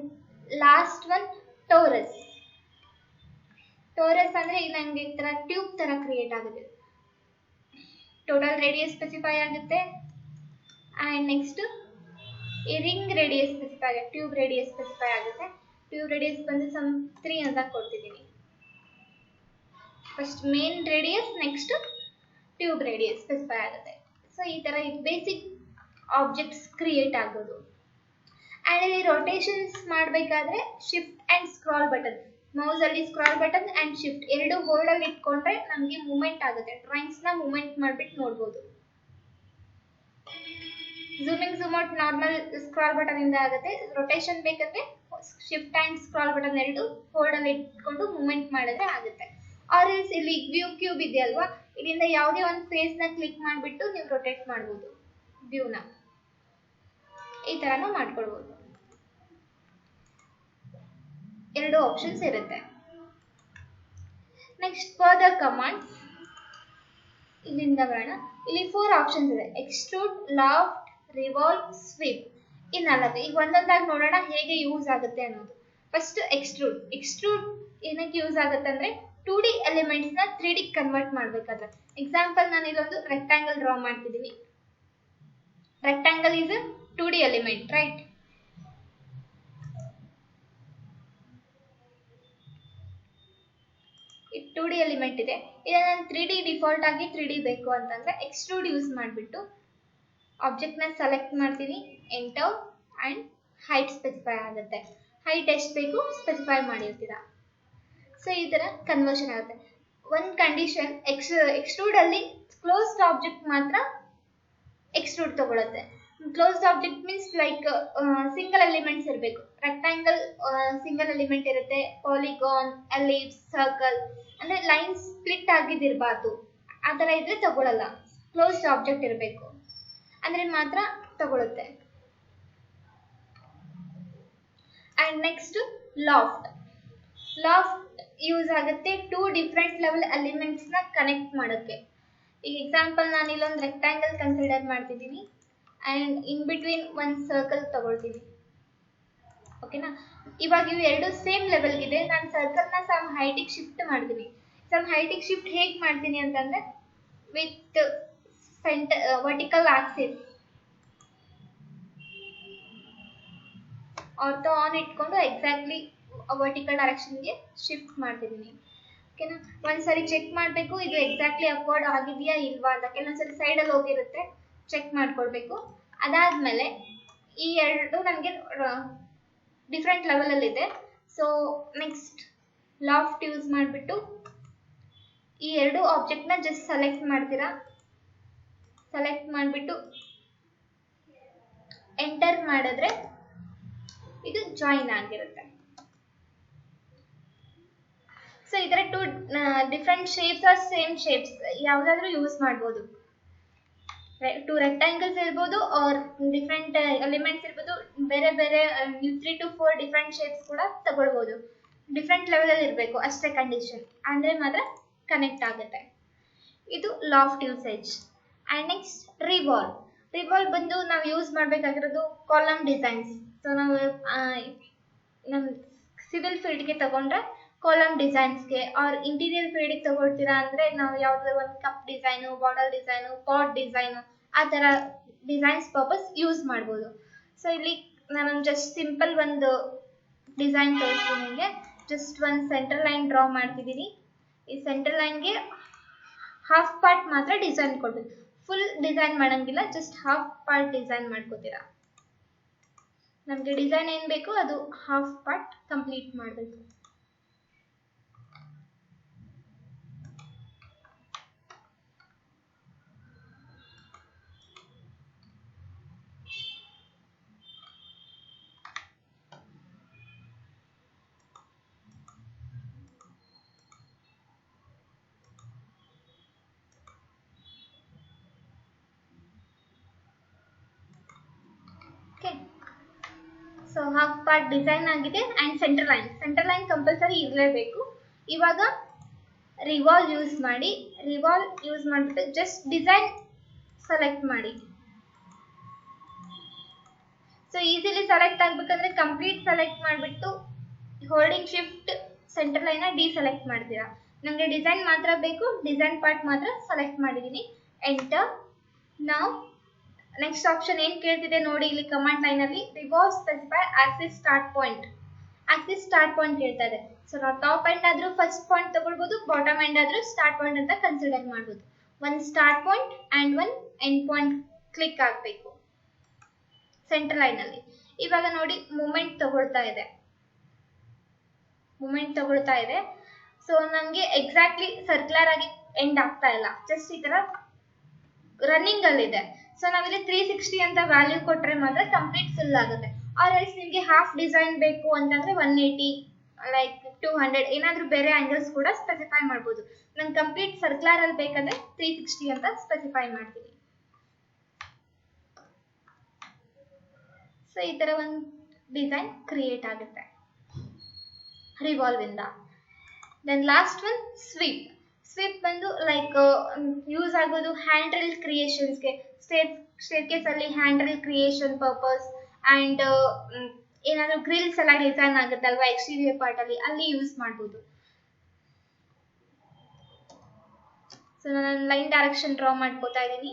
ಲಾಸ್ಟ್ ಒನ್ ಟೋರಸ್ ಅಂದ್ರೆ ನಂಗೆ ಈ ತರ ಟ್ಯೂಬ್ ತರ ಕ್ರಿಯೇಟ್ ಆಗುತ್ತೆ. ಟೋಟಲ್ ರೇಡಿಯಸ್ ಸ್ಪೆಸಿಫೈ ಆಗುತ್ತೆ ಅಂಡ್ ನೆಕ್ಸ್ಟ್ ಈ ರಿಂಗ್ ರೇಡಿಯಸ್ ಸ್ಪೆಸಿಫೈ ಆಗುತ್ತೆ, ಟ್ಯೂಬ್ ರೇಡಿಯಸ್ ಸ್ಪೆಸಿಫೈ ಆಗುತ್ತೆ. ಟ್ಯೂಬ್ ರೇಡಿಯಸ್ ಬಂದು ಸಮ್ 3 ಅಂತ ಕೊಡ್ತಿದ್ದೀನಿ. First main radius, next tube radius specify ಆಗುತ್ತೆ. ಸೊ ಈ ತರ ಬೇಸಿಕ್ ಆಬ್ಜೆಕ್ಟ್ಸ್ ಕ್ರಿಯೇಟ್ ಆಗೋದು. ಅಂಡ್ ಇಲ್ಲಿ ರೊಟೇಷನ್ಸ್ ಮಾಡಬೇಕಾದ್ರೆ shift and scroll button, mouse ಅಲ್ಲಿ ಸ್ಕ್ರಾಲ್ ಬಟನ್ ಅಂಡ್ ಶಿಫ್ಟ್ ಎರಡು ಹೋಲ್ಡ್ ಅಲ್ಲಿ ಇಟ್ಕೊಂಡ್ರೆ ನಮಗೆ ಮೂವ್ಮೆಂಟ್ ಆಗುತ್ತೆ. ಡ್ರಾಯಿಂಗ್ಸ್ ನ ಮೂವ್ಮೆಂಟ್ ಮಾಡ್ಬಿಟ್ಟು ನೋಡಬಹುದು. Zooming zoom out normal scroll button ಇಂದ ಆಗುತ್ತೆ. ರೊಟೇಷನ್ ಬೇಕಂದ್ರೆ ಶಿಫ್ಟ್ ಅಂಡ್ ಸ್ಕ್ರಾಲ್ ಬಟನ್ ಎರಡು ಹೋಲ್ಡ್ ಅಲ್ಲಿ ಇಟ್ಕೊಂಡು ಮೂವ್ಮೆಂಟ್ ಮಾಡಿದ್ರೆ ಆಗುತ್ತೆ. ಆರ್ ಎಲ್ಸ್ ಇಲ್ಲಿ ವ್ಯೂ ಕ್ಯೂಬ್ ಇದೆ ಅಲ್ವಾ, ಇಲ್ಲಿಂದ ಯಾವುದೇ ಒಂದು ಫೇಸ್ ನ ಕ್ಲಿಕ್ ಮಾಡಿಬಿಟ್ಟು ನೀವು ರೊಟೇಟ್ ಮಾಡಬಹುದು. ವ್ಯೂನ ಈ ತರನೂ ಮಾಡ್ಕೊಳ್ಬಹುದು. ಎರಡು ಆಪ್ಷನ್ಸ್ ಇರುತ್ತೆ. ನೆಕ್ಸ್ಟ್ ಫರ್ದರ್ ಕಮಾಂಡ್ಸ್ ಇಲ್ಲಿಂದ ಬರೋಣ. ಇಲ್ಲಿ 4 ಆಪ್ಷನ್ಸ್ ಇದೆ, ಎಕ್ಸ್ಟ್ರೂಡ್, ಲಾಫ್ಟ್, ರಿವಾಲ್ವ್, ಸ್ವೀಪ್. ಈ 4 ಈಗ ಒಂದೊಂದಾಗಿ ನೋಡೋಣ ಹೇಗೆ ಯೂಸ್ ಆಗುತ್ತೆ ಅನ್ನೋದು. ಫಸ್ಟ್ ಎಕ್ಸ್ಟ್ರೂಡ್ ಏನಕ್ಕೆ ಯೂಸ್ ಆಗುತ್ತೆ ಅಂದ್ರೆ 2D ಎಲಿಮೆಂಟ್ಸ್ ನ 3D ಕನ್ವರ್ಟ್ ಮಾಡ್ಬೇಕಾದ್ರೆ. ಎಕ್ಸಾಂಪಲ್ ನಾನು ಇಲ್ಲೊಂದು ರೆಕ್ಟಾಂಗಲ್ ಡ್ರಾ ಮಾಡ್ತಿದ್ದೀನಿ. Rectangle is 2D element, right? ಈ 2D ಎಲಿಮೆಂಟ್ ಇದೆ, ಈಗ ನಾನು 3D ಡಿಫಾಲ್ಟ್ ಆಗಿ 3D ಬೇಕು ಅಂತಂದ್ರೆ ಎಕ್ಸ್ಟ್ರೂಡ್ ಯೂಸ್ ಮಾಡಿಬಿಟ್ಟು ಆಬ್ಜೆಕ್ಟ್ನ ಸೆಲೆಕ್ಟ್ ಮಾಡ್ತೀನಿ, ಎಂಟರ್ ಆ್ಯಂಡ್ ಹೈಟ್ ಸ್ಪೆಸಿಫೈ ಆಗುತ್ತೆ. ಹೈಟ್ ಎಷ್ಟು ಬೇಕು ಸ್ಪೆಸಿಫೈ ಮಾಡಿರ್ತೀರಾ. ಸೊ ಈ ಥರ ಕನ್ವರ್ಷನ್ ಆಗುತ್ತೆ. ಒಂದು ಕಂಡೀಷನ್ ಎಕ್ಸ್ಟ್ರೂಡಲ್ಲಿ ಕ್ಲೋಸ್ಡ್ ಆಬ್ಜೆಕ್ಟ್ ಮಾತ್ರ ಎಕ್ಸ್ಟ್ರೂಡ್ ತಗೊಳುತ್ತೆ. Closed object means like single elements ಇರಬೇಕು. ರೆಕ್ಟ್ಯಾಂಗಲ್ ಸಿಂಗಲ್ ಎಲಿಮೆಂಟ್ ಇರುತ್ತೆ, ಪಾಲಿಗಾನ್, ಎಲಿಪ್ಸ್, ಸರ್ಕಲ್ ಅಂದರೆ ಲೈನ್ ಸ್ಪ್ಲಿಟ್ ಆಗಿದ್ದಿರಬಾರ್ದು. ಆ ಥರ ಇದ್ರೆ ತಗೊಳ್ಳಲ್ಲ. ಕ್ಲೋಸ್ಡ್ ಆಬ್ಜೆಕ್ಟ್ ಇರಬೇಕು ಅಂದರೆ ಮಾತ್ರ ತಗೊಳುತ್ತೆ. And next loft. Loft use ಆಗುತ್ತೆ 2 ಡಿಫ್ರೆಂಟ್ ಲೆವೆಲ್ ಎಲಿಮೆಂಟ್ಸ್ನ ಕನೆಕ್ಟ್ ಮಾಡೋಕ್ಕೆ. ಈಗ ಎಕ್ಸಾಂಪಲ್ ನಾನು ಇಲ್ಲೊಂದು ರೆಕ್ಟ್ಯಾಂಗಲ್ ಕನ್ಸಿಡರ್ ಮಾಡ್ತಿದ್ದೀನಿ ಆ್ಯಂಡ್ ಇನ್ ಬಿಟ್ವೀನ್ ಒಂದು ಸರ್ಕಲ್ ತಗೊಳ್ತೀನಿ. ಓಕೆನಾ, ಇವಾಗ ಇವು ಎರಡು ಸೇಮ್ ಲೆವೆಲ್ಗಿದೆ. ನಾನು ಸರ್ಕಲ್ನ ಸಮ್ ಹೈಟಿಗೆ ಶಿಫ್ಟ್ ಮಾಡ್ತೀನಿ. ಸಮ್ ಹೈಟಿಗೆ ಶಿಫ್ಟ್ ಹೇಗೆ ಮಾಡ್ತೀನಿ ಅಂತಂದರೆ with vertical Axis ortho on ಇಟ್ಕೊಂಡು ಎಕ್ಸಾಕ್ಟ್ಲಿ ವರ್ಟಿಕಲ್ ಡೈರೆಕ್ಷನ್ಗೆ ಶಿಫ್ಟ್ ಮಾಡ್ತಿದ್ದೀನಿ. ಓಕೆನಾ, ಒಂದ್ಸರಿ ಚೆಕ್ ಮಾಡಬೇಕು ಇದು ಎಕ್ಸಾಕ್ಟ್ಲಿ ಅಪ್ವರ್ಡ್ ಆಗಿದೆಯಾ ಇಲ್ವಾ ಅಂತ. ಕೆಲವೊಂದ್ಸರಿ ಸೈಡಲ್ಲಿ ಹೋಗಿರುತ್ತೆ, ಚೆಕ್ ಮಾಡ್ಕೊಳ್ಬೇಕು. ಅದಾದಮೇಲೆ ಈ ಎರಡು ನನಗೆ ಡಿಫ್ರೆಂಟ್ ಲೆವೆಲಲ್ಲಿದೆ. ಸೊ ನೆಕ್ಸ್ಟ್ ಲಾಫ್ಟ್ ಯೂಸ್ ಮಾಡಿಬಿಟ್ಟು ಈ ಎರಡು ಆಬ್ಜೆಕ್ಟ್ನ ಜಸ್ಟ್ ಸೆಲೆಕ್ಟ್ ಮಾಡ್ತೀರಾ. ಸೆಲೆಕ್ಟ್ ಮಾಡಿಬಿಟ್ಟು ಎಂಟರ್ ಮಾಡಿದ್ರೆ ಇದು ಜಾಯಿನ್ ಆಗಿರುತ್ತೆ. ಸೊ ಈ ಥರ 2 different shapes or same shapes ಯಾವುದಾದ್ರೂ ಯೂಸ್ ಮಾಡ್ಬೋದು. 2 ರೆಕ್ಟ್ಯಾಂಗಲ್ಸ್ ಇರ್ಬೋದು ಆರ್ ಡಿಫ್ರೆಂಟ್ ಎಲಿಮೆಂಟ್ಸ್ ಇರ್ಬೋದು. ಬೇರೆ ಬೇರೆ 3 to 4 ಡಿಫ್ರೆಂಟ್ ಶೇಪ್ಸ್ ಕೂಡ ತಗೊಳ್ಬೋದು. ಡಿಫ್ರೆಂಟ್ ಲೆವೆಲಲ್ಲಿ ಇರಬೇಕು ಅಷ್ಟೇ ಕಂಡೀಷನ್, ಅಂದರೆ ಮಾತ್ರ ಕನೆಕ್ಟ್ ಆಗುತ್ತೆ. ಇದು loft usage. And next revolve. Revolve ಬಂದು ನಾವು ಯೂಸ್ ಮಾಡಬೇಕಾಗಿರೋದು ಕಾಲಮ್ ಡಿಸೈನ್ಸ್. ಸೊ ನಾವು ನಮ್ಮ ಸಿವಿಲ್ ಫೀಲ್ಡ್ಗೆ ತಗೊಂಡ್ರೆ ಕಾಲಮ್ ಡಿಸೈನ್ಸ್ಗೆ, ಆರ್ ಇಂಟೀರಿಯರ್ ಫೀಲ್ಡಿಗೆ ತಗೊಳ್ತೀರಾ ಅಂದರೆ ನಾವು ಯಾವುದಾದ್ರು ಒಂದು cup design, bottle design, pot design ಆ ಥರ ಡಿಸೈನ್ಸ್ ಪರ್ಪಸ್ ಯೂಸ್ ಮಾಡ್ಬೋದು. ಸೊ ಇಲ್ಲಿ ನಾನು ಜಸ್ಟ್ ಸಿಂಪಲ್ ಒಂದು ಡಿಸೈನ್ ತೋರಿಸ್ತೀನಿ. ನಿಮಗೆ ಜಸ್ಟ್ ಒಂದು ಸೆಂಟರ್ ಲೈನ್ ಡ್ರಾ ಮಾಡ್ತಿದ್ದೀನಿ. ಈ ಸೆಂಟರ್ ಲೈನ್ಗೆ ಹಾಫ್ ಪಾರ್ಟ್ ಮಾತ್ರ ಡಿಸೈನ್ ಕೊಡ್ಬೇಕು. ಫುಲ್ ಡಿಸೈನ್ ಮಾಡೋಂಗಿಲ್ಲ, ಜಸ್ಟ್ ಹಾಫ್ ಪಾರ್ಟ್ ಡಿಸೈನ್ ಮಾಡ್ಕೋತೀರಾ. ನಮಗೆ ಡಿಸೈನ್ ಏನು ಬೇಕು ಅದು ಹಾಫ್ ಪಾರ್ಟ್ ಕಂಪ್ಲೀಟ್ ಮಾಡಬೇಕು. ಸೊ ಹಾಫ್ ಪಾರ್ಟ್ ಡಿಸೈನ್ ಆಗಿದೆ. ಆ್ಯಂಡ್ ಸೆಂಟರ್ ಲೈನ್ ಕಂಪಲ್ಸರಿ ಇರಲೇಬೇಕು. ಇವಾಗ ರಿವಾಲ್ವ್ ಯೂಸ್ ಮಾಡಿಬಿಟ್ಟು ಜಸ್ಟ್ ಡಿಸೈನ್ ಸೆಲೆಕ್ಟ್ ಮಾಡಿ. ಸೊ ಈಸಿಲಿ ಸೆಲೆಕ್ಟ್ ಆಗಬೇಕಂದ್ರೆ ಕಂಪ್ಲೀಟ್ ಸೆಲೆಕ್ಟ್ ಮಾಡಿಬಿಟ್ಟು ಹೋಲ್ಡಿಂಗ್ ಶಿಫ್ಟ್ ಸೆಂಟರ್ ಲೈನ್ನ ಡಿಸೆಲೆಕ್ಟ್ ಮಾಡ್ತೀರಾ. ನನಗೆ ಡಿಸೈನ್ ಮಾತ್ರ ಬೇಕು, ಡಿಸೈನ್ ಪಾರ್ಟ್ ಮಾತ್ರ ಸೆಲೆಕ್ಟ್ ಮಾಡಿದ್ದೀನಿ. ಎಂಟರ್. ನಾವು ನೆಕ್ಸ್ಟ್ ಆಪ್ಷನ್ ಏನು ಕೇಳ್ತಿದೆ ನೋಡಿ ಇಲ್ಲಿ ಕಮಾಂಡ್ ಲೈನಲ್ಲಿ, revolve specify Axis start point. Axis start point ಕೇಳ್ತಾ ಇದೆ. ಸೊ ನಾವು ಟಾಪ್ ಎಂಡ್ ಆದರೂ ಫಸ್ಟ್ ಪಾಯಿಂಟ್ ತಗೊಳ್ಬೋದು, ಬಾಟಮ್ ಎಂಡ್ ಆದರೂ ಸ್ಟಾರ್ಟ್ ಪಾಯಿಂಟ್ ಅಂತ ಕನ್ಸಿಡರ್ ಮಾಡ್ಬೋದು. ಒಂದು ಸ್ಟಾರ್ಟ್ ಪಾಯಿಂಟ್ ಆ್ಯಂಡ್ ಒಂದು ಎಂಡ್ ಪಾಯಿಂಟ್ ಕ್ಲಿಕ್ ಆಗಬೇಕು ಸೆಂಟರ್ ಲೈನಲ್ಲಿ. ಇವಾಗ ನೋಡಿ ಮೂಮೆಂಟ್ ತಗೊಳ್ತಾ ಇದೆ. ಸೊ ನನಗೆ ಎಕ್ಸಾಕ್ಟ್ಲಿ ಸರ್ಕ್ಯುಲರ್ ಆಗಿ ಎಂಡ್ ಆಗ್ತಾ ಇಲ್ಲ, ಜಸ್ಟ್ ಈ ಥರ ರನ್ನಿಂಗ್ ಅಲ್ಲಿದೆ. ಸೊ ನಾವಿಲ್ಲಿ 360 ಅಂತ ವ್ಯಾಲ್ಯೂ ಕೊಟ್ಟರೆ ಮಾತ್ರ ಕಂಪ್ಲೀಟ್ ಫಿಲ್ ಆಗುತ್ತೆ. ಆರ್ ಎಲ್ಸ್ ನಿಮಗೆ ಹಾಫ್ ಡಿಸೈನ್ ಬೇಕು ಅಂತಂದರೆ 180 ಲೈಕ್ 200 ಏನಾದರೂ ಬೇರೆ ಆ್ಯಂಗಲ್ಸ್ ಕೂಡ ಸ್ಪೆಸಿಫೈ ಮಾಡ್ಬೋದು. ನಂಗೆ ಕಂಪ್ಲೀಟ್ ಸರ್ಕ್ಯುಲರಲ್ಲಿ ಬೇಕಂದರೆ 360 ಅಂತ ಸ್ಪೆಸಿಫೈ ಮಾಡ್ತೀನಿ. ಸೊ ಈ ಥರ ಒಂದು ಡಿಸೈನ್ ಕ್ರಿಯೇಟ್ ಆಗುತ್ತೆ ರಿವಾಲ್ವ್ ಇಂದ. Then last one sweep. Sweep ಬಂದು ಲೈಕ್ ಯೂಸ್ ಆಗೋದು ಹ್ಯಾಂಡ್ ರೈಲ್ ಕ್ರಿಯೇಷನ್ಸ್ಗೆ, ಸ್ಟೇರ್ಕೇಸ್ ಅಲ್ಲಿ hand rail creation purpose and ಏನಾದರೂ ಗ್ರಿಲ್ಸ್ ಎಲ್ಲ ಡಿಸೈನ್ ಆಗುತ್ತಲ್ವಾ ಎಕ್ಸ್ಟೀರಿಯರ್ ಪಾರ್ಟ್ ಅಲ್ಲಿ ಯೂಸ್ ಮಾಡ್ಬೋದು. ಸೊ ನಾನು ಲೈನ್ ಡೈರೆಕ್ಷನ್ ಡ್ರಾ ಮಾಡ್ಕೋತಾ ಇದ್ದೀನಿ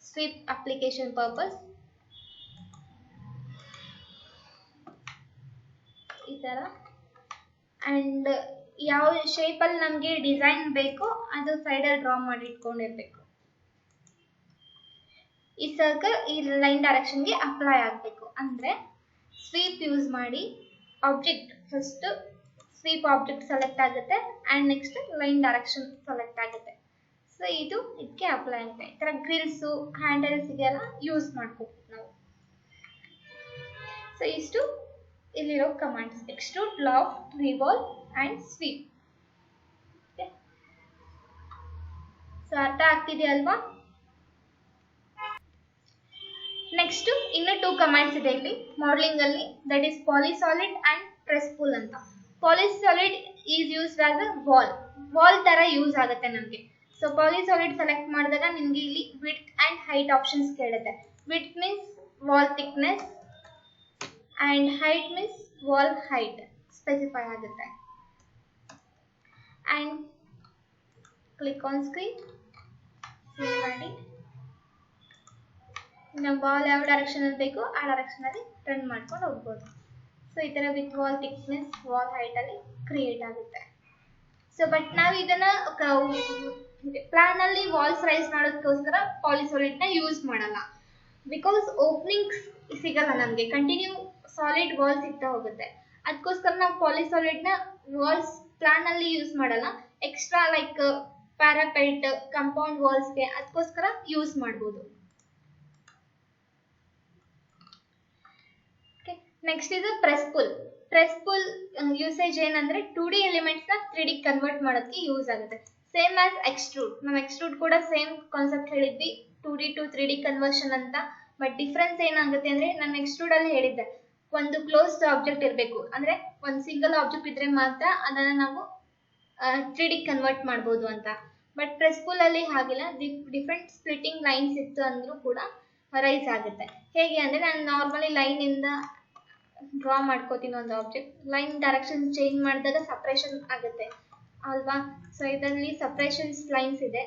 ಸ್ವೀಪ್ ಅಪ್ಲಿಕೇಶನ್ ಪರ್ಪಸ್. ಈ ಥರ. ಆ್ಯಂಡ್ ಯಾವ ಶೇಪಲ್ಲಿ ನಮಗೆ ಡಿಸೈನ್ ಬೇಕೋ ಅದು ಸೈಡಲ್ಲಿ ಡ್ರಾ ಮಾಡಿ ಇಟ್ಕೊಂಡಿರ್ಬೇಕು. ಈ ಸರ್ಕಲ್ ಈ ಲೈನ್ ಡೈರೆಕ್ಷನ್ಗೆ ಅಪ್ಲೈ ಆಗಬೇಕು. ಅಂದರೆ ಸ್ವೀಪ್ ಯೂಸ್ ಮಾಡಿ object first sweep object select ಆಗುತ್ತೆ and next line direction select ಆಗುತ್ತೆ. ಸೊ ಇದು ಇದಕ್ಕೆ ಅಪ್ಲೈ ಆಗುತ್ತೆ. ಈ ಥರ ಗ್ರಿಲ್ಸು ಹ್ಯಾಂಡಲ್ಸ್ಗೆಲ್ಲ ಯೂಸ್ ಮಾಡ್ಕೋಬೇಕು ನಾವು. ಸೊ ಇಷ್ಟು ಇಲ್ಲಿರೋ commands: extrude, loft, revolve and sweep. So ಅರ್ಥ ಆಗ್ತಿದೆಯಲ್ವಾ? ನೆಕ್ಸ್ಟ್ ಇನ್ನು 2 ಕಮಾಂಡ್ಸ್ ಇದೆ ಇಲ್ಲಿ ಮಾಡಲಿಂಗ್ ಅಲ್ಲಿ, that is polysolid and press pull ಅಂತ. Polysolid is used as a wall ತರ ಯೂಸ್ ಆಗುತ್ತೆ ನಮಗೆ. ಸೊ ಪಾಲಿಸಾಲಿಡ್ ಸೆಲೆಕ್ಟ್ ಮಾಡಿದಾಗ ನಿಮಗೆ ಇಲ್ಲಿ ವಿಡ್ತ್ ಅಂಡ್ ಹೈಟ್ ಆಪ್ಷನ್ಸ್ ಕೇಳುತ್ತೆ. Width means wall thickness and height means wall height specify ಆಗುತ್ತೆ. And click on screen, save ಮಾಡಿ. ನಮ್ಮ ವಾಲ್ ಯಾವ ಡೈರೆಕ್ಷನ್ ಅಲ್ಲಿ ಬೇಕೋ ಆ ಡೈರೆಕ್ಷನ್ ಅಲ್ಲಿ ಟರ್ನ್ ಮಾಡ್ಕೊಂಡು ಹೋಗ್ಬೋದು. ಸೊ ಈ ತರ with wall thickness wall height ಅಲ್ಲಿ ಕ್ರಿಯೇಟ್ ಆಗುತ್ತೆ. ಸೊ ಬಟ್ ನಾವು ಇದನ್ನ ಪ್ಲಾನ್ ಅಲ್ಲಿ ವಾಲ್ಸ್ ರೈಸ್ ಮಾಡೋದಕ್ಕೋಸ್ಕರ ಪಾಲಿಸಾಲಿಡ್ ನ ಯೂಸ್ ಮಾಡಲ್ಲ. ಬಿಕಾಸ್ ಓಪನಿಂಗ್ಸ್ ಸಿಗಲ್ಲ ನಮಗೆ, ಕಂಟಿನ್ಯೂ ಸಾಲಿಡ್ ವಾಲ್ ಸಿಗ್ತಾ ಹೋಗುತ್ತೆ. ಅದಕ್ಕೋಸ್ಕರ ನಾವು ಪಾಲಿಸಾಲಿಡ್ ನ ವಾಲ್ಸ್ ಪ್ಲಾನ್ ಅಲ್ಲಿ ಯೂಸ್ ಮಾಡಲ್ಲ. ಎಕ್ಸ್ಟ್ರಾ ಲೈಕ್ ಪ್ಯಾರಾಪೆಟ್, ಕಂಪೌಂಡ್ ವಾಲ್ಸ್ಗೆ ಅದಕ್ಕೋಸ್ಕರ ಯೂಸ್ ಮಾಡ್ಬೋದು. Next is press pull. Press pull usage ಏನಂದ್ರೆ 2D ಎಲಿಮೆಂಟ್ಸ್ ನ 3D ಕನ್ವರ್ಟ್ ಮಾಡೋದಕ್ಕೆ ಯೂಸ್ ಆಗುತ್ತೆ. Same as extrude. ನಾವು ಎಕ್ಸ್ಟ್ರೂಡ್ ಕೂಡ ಸೇಮ್ ಕಾನ್ಸೆಪ್ಟ್ ಹೇಳಿದ್ವಿ, 2D to 3D ಕನ್ವರ್ಷನ್ ಅಂತ. ಬಟ್ ಡಿಫ್ರೆನ್ಸ್ ಏನಾಗುತ್ತೆ ಅಂದ್ರೆ, ನಾನು ಎಕ್ಸ್ಟ್ರೂಡ್ ಅಲ್ಲಿ ಹೇಳಿದ್ದೆ ಒಂದು ಕ್ಲೋಸ್ಡ್ ಆಬ್ಜೆಕ್ಟ್ ಇರಬೇಕು, ಅಂದ್ರೆ ಒಂದು ಸಿಂಗಲ್ ಆಬ್ಜೆಕ್ಟ್ ಇದ್ರೆ ಮಾತ್ರ ಅದನ್ನ ನಾವು 3D ಕನ್ವರ್ಟ್ ಮಾಡ್ಬೋದು ಅಂತ. ಬಟ್ ಪ್ರೆಸ್ ಪುಲ್ ಅಲ್ಲಿ ಹಾಗಿಲ್ಲ, ಡಿಫ್ರೆಂಟ್ ಸ್ಪ್ಲಿಟಿಂಗ್ ಲೈನ್ಸ್ ಇತ್ತು ಅಂದ್ರೂ ಕೂಡ ರೈಸ್ ಆಗುತ್ತೆ. ಹೇಗೆ ಅಂದ್ರೆ, ನಾನು ನಾರ್ಮಲಿ ಲೈನ್ ಇಂದ ಡ್ರಾ ಮಾಡ್ಕೋತೀನಿ ಒಂದು ಆಬ್ಜೆಕ್ಟ್, ಲೈನ್ ಡೈರೆಕ್ಷನ್ ಚೇಂಜ್ ಮಾಡಿದಾಗ ಸಪ್ರೇಷನ್ ಆಗುತ್ತೆ ಅಲ್ವಾ? ಸೊ ಇದರಲ್ಲಿ ಸಪ್ರೇಷನ್ಸ್ ಲೈನ್ಸ್ ಇದೆ.